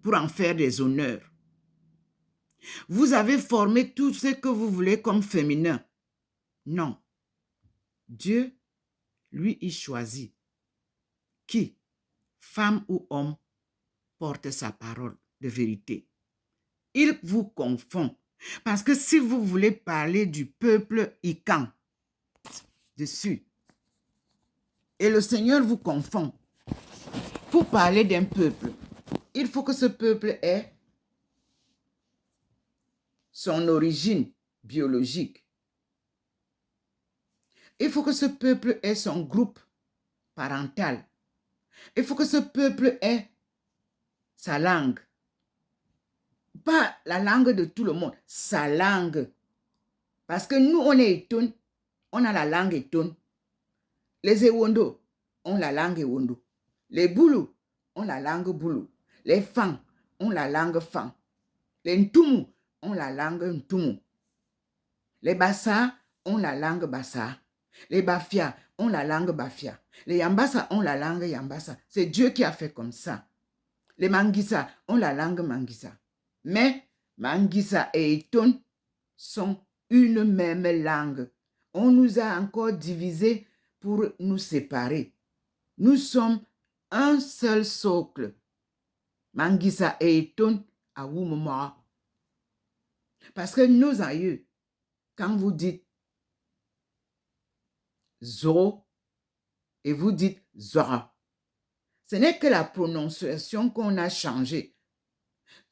pour en faire des honneurs. Vous avez formé tout ce que vous voulez comme féminin. Non. Dieu, lui, il choisit qui, femme ou homme, porte sa parole de vérité. Il vous confond. Parce que si vous voulez parler du peuple Ikan, dessus, et le Seigneur vous confond, pour parler d'un peuple, il faut que ce peuple ait son origine biologique. Il faut que ce peuple ait son groupe parental. Il faut que ce peuple ait sa langue. Pas la langue de tout le monde, sa langue. Parce que nous, on est Eton, on a la langue Eton. Les Ewondo ont la langue Ewondo. Les Boulou ont la langue Boulou. Les Fang ont la langue Fang. Les Ntumu ont la langue Ntumu. Les Bassa ont la langue Bassa. Les Bafia ont la langue Bafia. Les Yambassa ont la langue Yambassa. C'est Dieu qui a fait comme ça. Les Mangissa ont la langue Mangissa. Mais Mangissa et Eton sont une même langue. On nous a encore divisés pour nous séparer. Nous sommes un seul socle. Mangissa et Eton à Woumouma. Parce que nos aïeux, quand vous dites Zo et vous dites Zora, ce n'est que la prononciation qu'on a changée.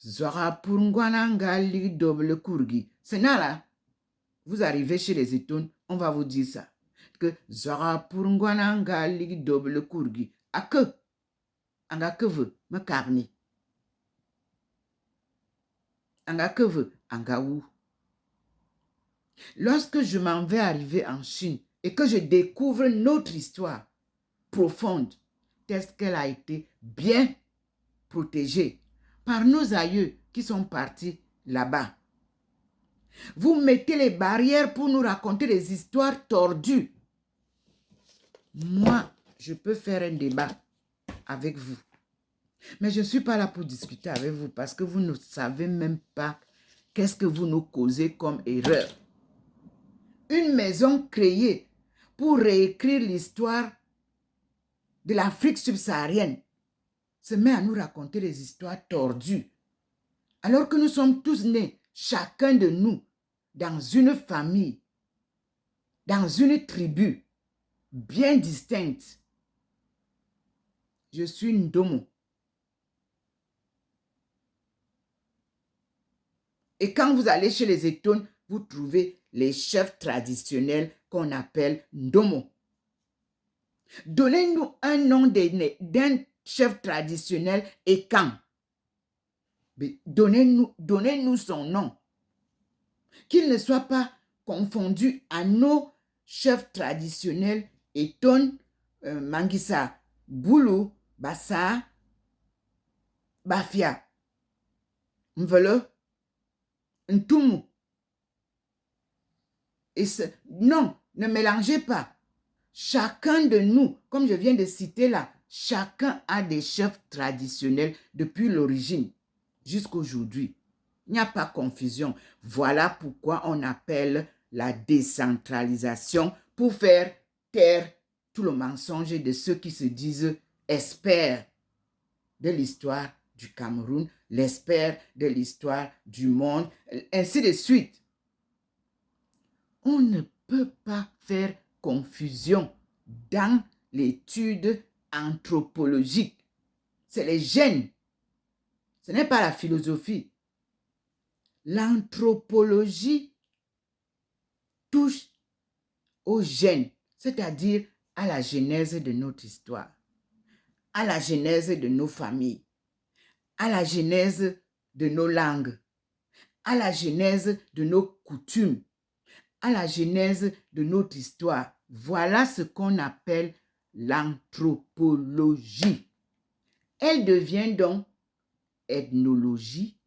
Zora pour Ngwanangali double Kurgi. C'est là. Vous arrivez chez les Eton, on va vous dire ça. Que Zora pour Ngwanangali double Kurgi. A que? Anga que veut me carni. Anga que veut? Anga où? Lorsque je m'en vais arriver en Chine et que je découvre notre histoire profonde, telle qu'elle a été bien protégée par nos aïeux qui sont partis là-bas. Vous mettez les barrières pour nous raconter des histoires tordues. Moi, je peux faire un débat avec vous. Mais je ne suis pas là pour discuter avec vous parce que vous ne savez même pas qu'est-ce que vous nous causez comme erreur. Une maison créée pour réécrire l'histoire de l'Afrique subsaharienne se met à nous raconter des histoires tordues. Alors que nous sommes tous nés, chacun de nous, dans une famille, dans une tribu bien distincte. Je suis Ndomo. Et quand vous allez chez les Eton, vous trouvez les chefs traditionnels qu'on appelle Ndomo. Donnez-nous un nom d'un chef traditionnel et quand. Donnez-nous son nom. Qu'il ne soit pas confondu à nos chefs traditionnels Eton, Mangisa, Boulou, Bassa, Bafia, Mvelo, Ntumu. Non, ne mélangez pas. Chacun de nous, comme je viens de citer là, chacun a des chefs traditionnels depuis l'origine jusqu'à aujourd'hui. Il n'y a pas confusion. Voilà pourquoi on appelle la décentralisation pour faire taire tout le mensonge de ceux qui se disent experts de l'histoire du Cameroun, l'expert de l'histoire du monde, ainsi de suite. On ne peut pas faire confusion dans l'étude anthropologique. C'est les gènes. Ce n'est pas la philosophie. L'anthropologie touche aux gènes, c'est-à-dire à la genèse de notre histoire, à la genèse de nos familles, à la genèse de nos langues, à la genèse de nos coutumes, à la genèse de notre histoire. Voilà ce qu'on appelle l'anthropologie. Elle devient donc ethnologie,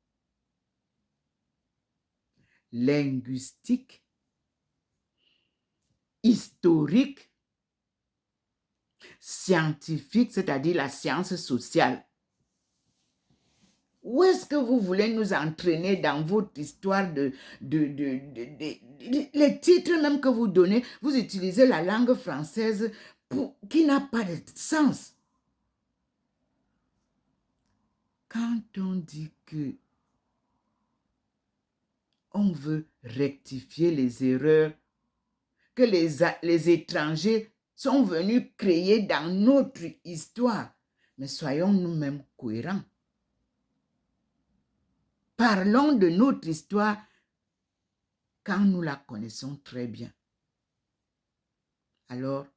linguistique, historique, scientifique, c'est-à-dire la science sociale. Où est-ce que vous voulez nous entraîner dans votre histoire les titres même que vous donnez, vous utilisez la langue française qui n'a pas de sens. Quand on dit que on veut rectifier les erreurs que les étrangers sont venus créer dans notre histoire, mais soyons nous-mêmes cohérents. Parlons de notre histoire quand nous la connaissons très bien. Alors,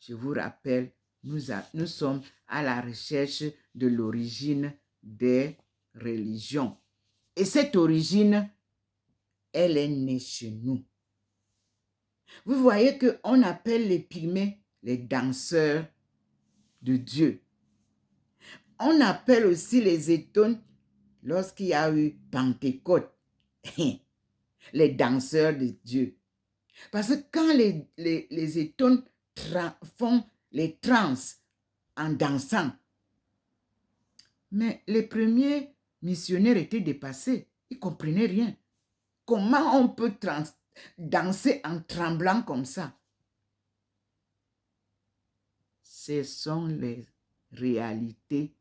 je vous rappelle, nous sommes à la recherche de l'origine des religions. Et cette origine, elle est née chez nous. Vous voyez qu'on appelle les pygmées les danseurs de Dieu. On appelle aussi les Étones, lorsqu'il y a eu Pentecôte, les danseurs de Dieu. Parce que quand les Étones font les trans en dansant, mais les premiers missionnaires étaient dépassés. Ils ne comprenaient rien. Comment on peut danser en tremblant comme ça? Ce sont les réalités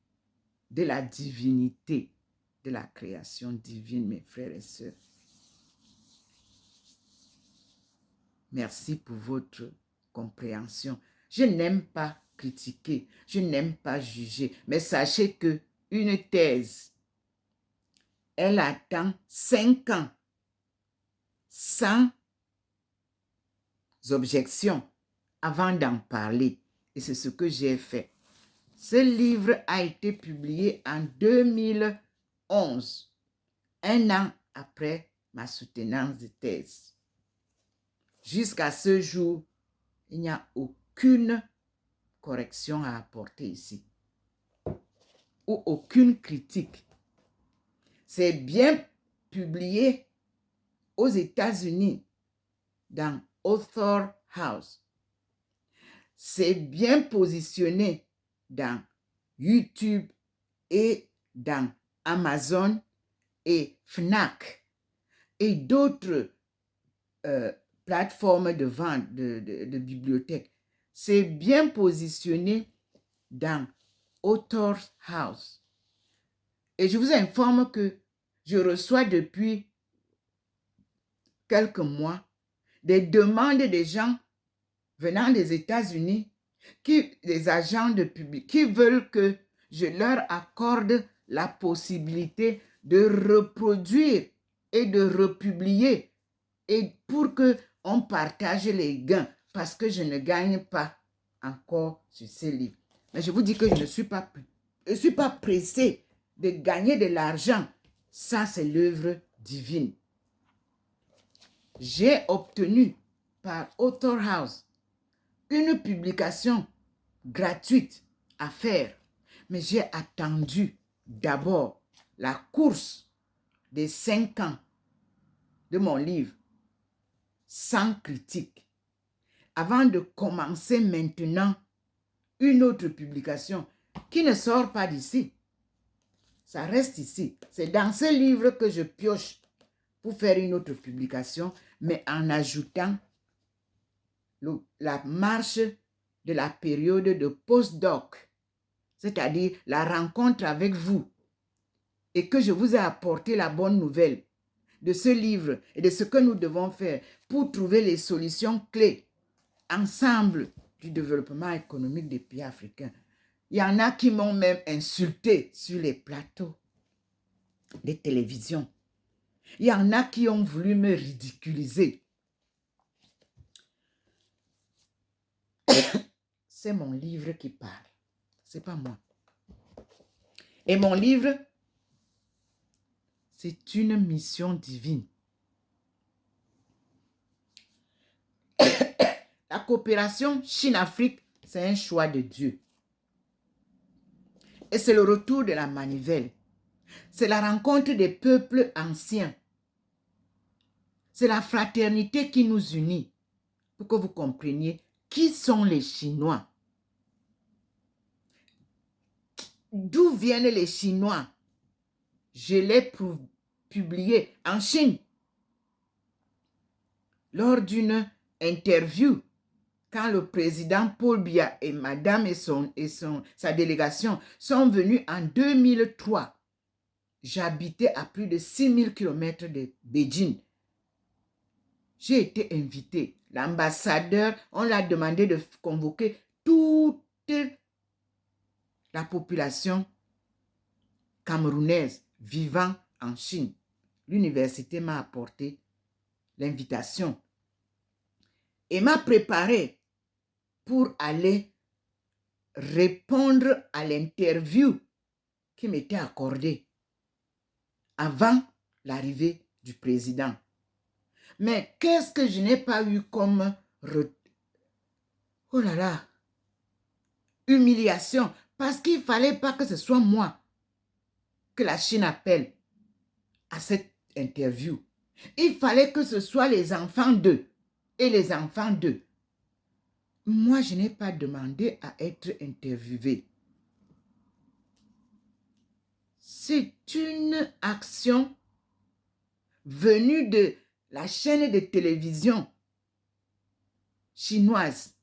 de la divinité, de la création divine, mes frères et sœurs. Merci pour votre compréhension. Je n'aime pas critiquer, je n'aime pas juger, mais sachez que une thèse, elle attend 5 ans sans objection avant d'en parler. Et c'est ce que j'ai fait. Ce livre a été publié en 2011, un an après ma soutenance de thèse. Jusqu'à ce jour, il n'y a aucune correction à apporter ici, ou aucune critique. C'est bien publié aux États-Unis dans Author House. C'est bien positionné dans YouTube et dans Amazon et Fnac et d'autres plateformes de vente de bibliothèques. C'est bien positionné dans Author House. Et je vous informe que je reçois depuis quelques mois des demandes des gens venant des États-Unis, des agents de public, qui veulent que je leur accorde la possibilité de reproduire et de republier, et pour qu'on partage les gains, parce que je ne gagne pas encore sur ces livres. Mais je vous dis que je ne suis pas pressé de gagner de l'argent. Ça, c'est l'œuvre divine. J'ai obtenu par Author House une publication gratuite à faire. Mais j'ai attendu d'abord la course des 5 ans de mon livre, sans critique, avant de commencer maintenant une autre publication qui ne sort pas d'ici. Ça reste ici. C'est dans ce livre que je pioche pour faire une autre publication, mais en ajoutant la marche de la période de post-doc, c'est-à-dire la rencontre avec vous, et que je vous ai apporté la bonne nouvelle de ce livre et de ce que nous devons faire pour trouver les solutions clés ensemble du développement économique des pays africains. Il y en a qui m'ont même insulté sur les plateaux des télévisions. Il y en a qui ont voulu me ridiculiser. C'est mon livre qui parle. C'est pas moi. Et mon livre, c'est une mission divine. La coopération Chine-Afrique, c'est un choix de Dieu. Et c'est le retour de la manivelle. C'est la rencontre des peuples anciens. C'est la fraternité qui nous unit. Pour que vous compreniez qui sont les Chinois. D'où viennent les Chinois? Je l'ai publié en Chine. Lors d'une interview, quand le président Paul Biya et madame et sa délégation sont venus en 2003, j'habitais à plus de 6000 km de Beijing. J'ai été invité. L'ambassadeur, on l'a demandé de convoquer toute la population camerounaise vivant en Chine. L'université m'a apporté l'invitation et m'a préparé pour aller répondre à l'interview qui m'était accordée avant l'arrivée du président. Mais qu'est-ce que je n'ai pas eu comme oh là là, humiliation, parce qu'il ne fallait pas que ce soit moi que la Chine appelle à cette interview. Il fallait que ce soit les enfants d'eux et les enfants d'eux. Moi, je n'ai pas demandé à être interviewé. C'est une action venue de la chaîne de télévision chinoise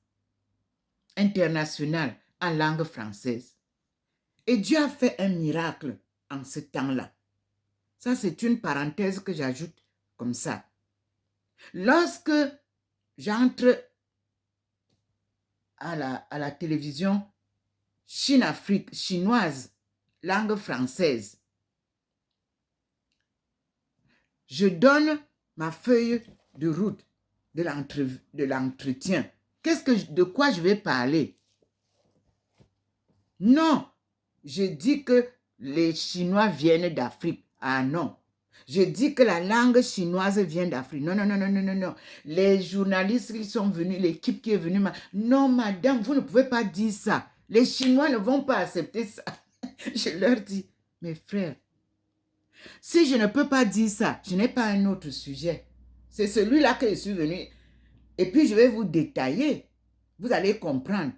internationale en langue française. Et Dieu a fait un miracle en ce temps-là. Ça, c'est une parenthèse que j'ajoute comme ça. Lorsque j'entre à la télévision Chine-Afrique, chinoise, langue française, je donne ma feuille de route de l'entretien. De quoi je vais parler? Non, je dis que les Chinois viennent d'Afrique. Ah non. Je dis que la langue chinoise vient d'Afrique. Non, non, non, non, non, non, non. Les journalistes qui sont venus, l'équipe qui est venue, non, madame, vous ne pouvez pas dire ça. Les Chinois ne vont pas accepter ça. Je leur dis, mes frères, si je ne peux pas dire ça, je n'ai pas un autre sujet. C'est celui-là que je suis venu. Et puis, je vais vous détailler. Vous allez comprendre.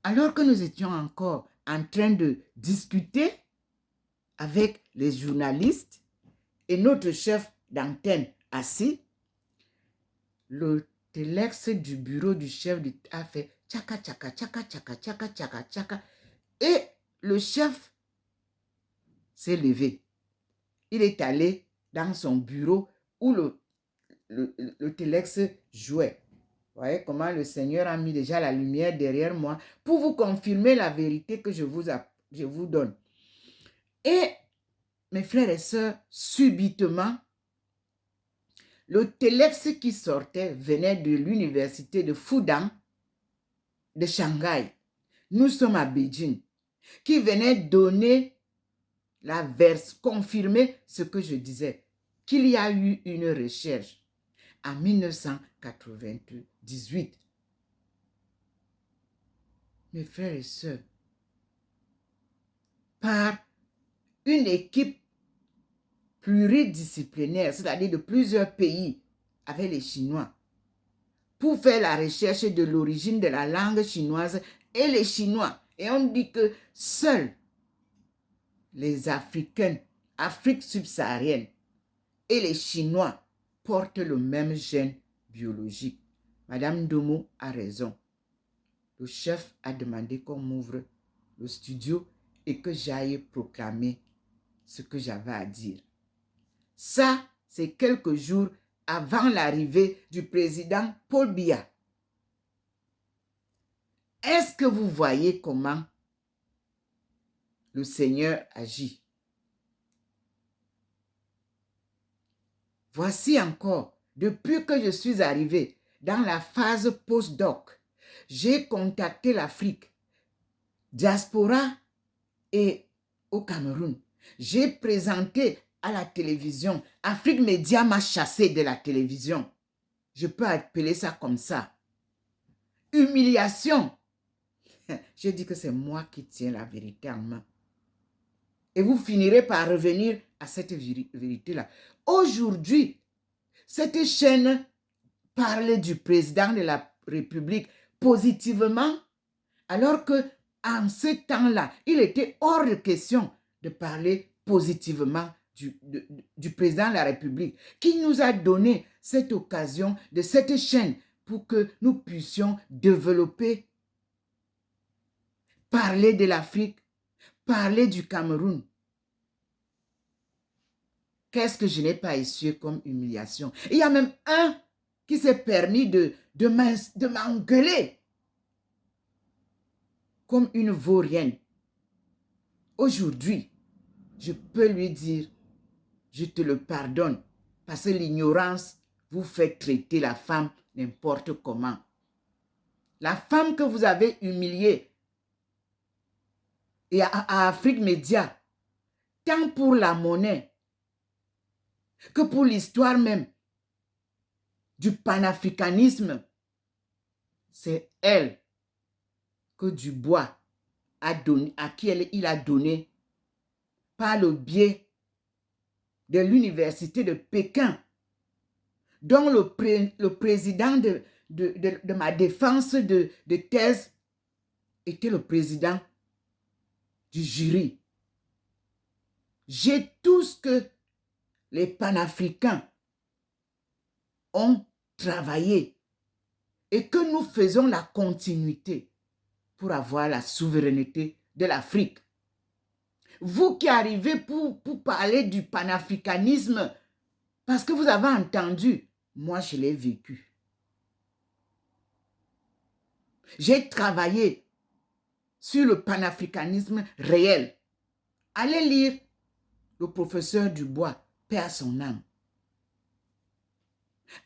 Alors que nous étions encore en train de discuter avec les journalistes et notre chef d'antenne assis, le téléx du bureau du chef a fait tchaka tchaka tchaka tchaka tchaka tchaka tchaka et le chef s'est levé. Il est allé dans son bureau où le téléx jouait. Vous voyez comment le Seigneur a mis déjà la lumière derrière moi pour vous confirmer la vérité que je vous donne. Et mes frères et sœurs, subitement, le téléx qui sortait venait de l'université de Fudan de Shanghai. Nous sommes à Beijing, qui venait donner confirmer ce que je disais, qu'il y a eu une recherche en 1998 mes frères et sœurs, par une équipe pluridisciplinaire, c'est-à-dire de plusieurs pays avec les Chinois, pour faire la recherche de l'origine de la langue chinoise et les Chinois. Et on dit que seuls les Africains, Afrique subsaharienne et les Chinois portent le même gène biologique. Madame Domo a raison. Le chef a demandé qu'on m'ouvre le studio et que j'aille proclamer ce que j'avais à dire. Ça, c'est quelques jours avant l'arrivée du président Paul Biya. Est-ce que vous voyez comment le Seigneur agit? Voici encore, depuis que je suis arrivé dans la phase post-doc, j'ai contacté l'Afrique, diaspora et au Cameroun. J'ai présenté à la télévision. Afrique Média m'a chassé de la télévision. Je peux appeler ça comme ça. Humiliation. Je dis que c'est moi qui tiens la vérité en main. Et vous finirez par revenir à cette vérité-là. Aujourd'hui, cette chaîne parle du président de la République positivement, alors que en ce temps-là, il était hors de question de parler positivement du président de la République, qui nous a donné cette occasion de cette chaîne pour que nous puissions développer, parler de l'Afrique, parler du Cameroun. Qu'est-ce que je n'ai pas essuyé comme humiliation? Il y a même un qui s'est permis de m'engueuler comme une vaurienne. Aujourd'hui, je peux lui dire, je te le pardonne, parce que l'ignorance vous fait traiter la femme n'importe comment. La femme que vous avez humiliée, et à Afrique Média, tant pour la monnaie que pour l'histoire même du panafricanisme, c'est elle que Dubois a donné, à qui il a donné par le biais de l'université de Pékin, dont le président de ma défense de thèse était le président du jury. J'ai tout ce que les panafricains ont travaillé et que nous faisons la continuité pour avoir la souveraineté de l'Afrique. Vous qui arrivez pour parler du panafricanisme, parce que vous avez entendu, moi je l'ai vécu. J'ai travaillé sur le panafricanisme réel. Allez lire le professeur Dubois, paix à son âme.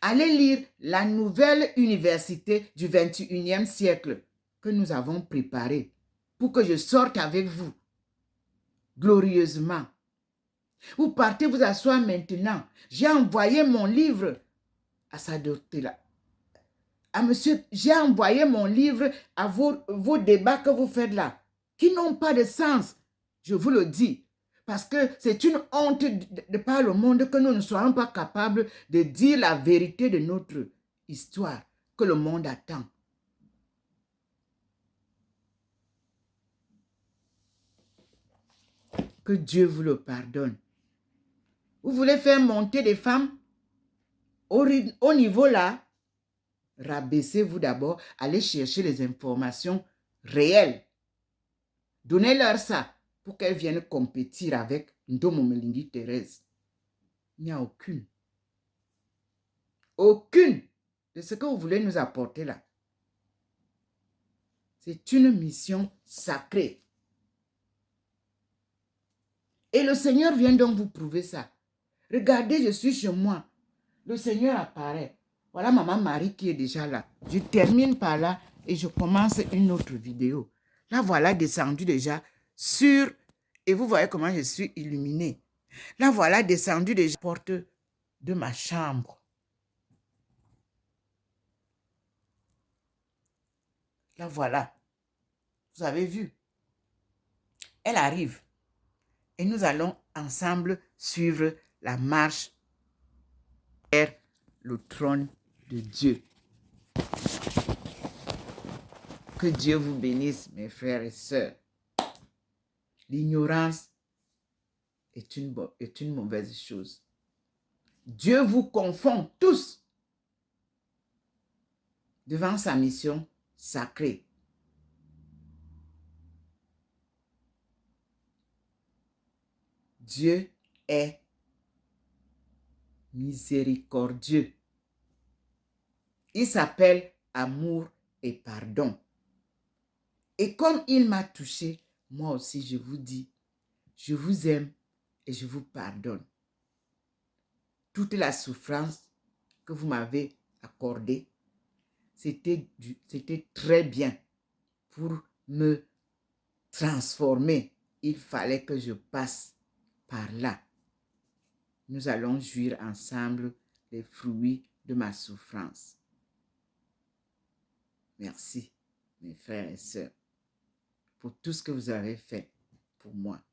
Allez lire la nouvelle université du 21e siècle que nous avons préparée pour que je sorte avec vous glorieusement. Vous partez vous asseoir maintenant. J'ai envoyé mon livre à sa docteur, à monsieur. J'ai envoyé mon livre à vos débats que vous faites là, qui n'ont pas de sens. Je vous le dis. Parce que c'est une honte de par le monde que nous ne soyons pas capables de dire la vérité de notre histoire que le monde attend. Que Dieu vous le pardonne. Vous voulez faire monter des femmes au niveau là, rabaissez-vous d'abord, allez chercher les informations réelles. Donnez-leur ça pour qu'elles viennent compétir avec Ndomo Melingi Thérèse. Il n'y a aucune de ce que vous voulez nous apporter là. C'est une mission sacrée. Et le Seigneur vient donc vous prouver ça. Regardez, je suis chez moi. Le Seigneur apparaît. Voilà Maman Marie qui est déjà là. Je termine par là et je commence une autre vidéo. Là, voilà descendu déjà sur... Et vous voyez comment je suis illuminée. Là, voilà descendu déjà porte de ma chambre. Là, voilà. Vous avez vu. Elle arrive et nous allons ensemble suivre la marche vers le trône de Dieu. Que Dieu vous bénisse, mes frères et sœurs. L'ignorance est une mauvaise chose. Dieu vous confond tous devant sa mission sacrée. Dieu est miséricordieux. Il s'appelle amour et pardon. Et comme il m'a touché, moi aussi je vous dis, je vous aime et je vous pardonne. Toute la souffrance que vous m'avez accordée, c'était très bien pour me transformer. Il fallait que je passe par là. Nous allons jouir ensemble les fruits de ma souffrance. Merci, mes frères et sœurs, pour tout ce que vous avez fait pour moi.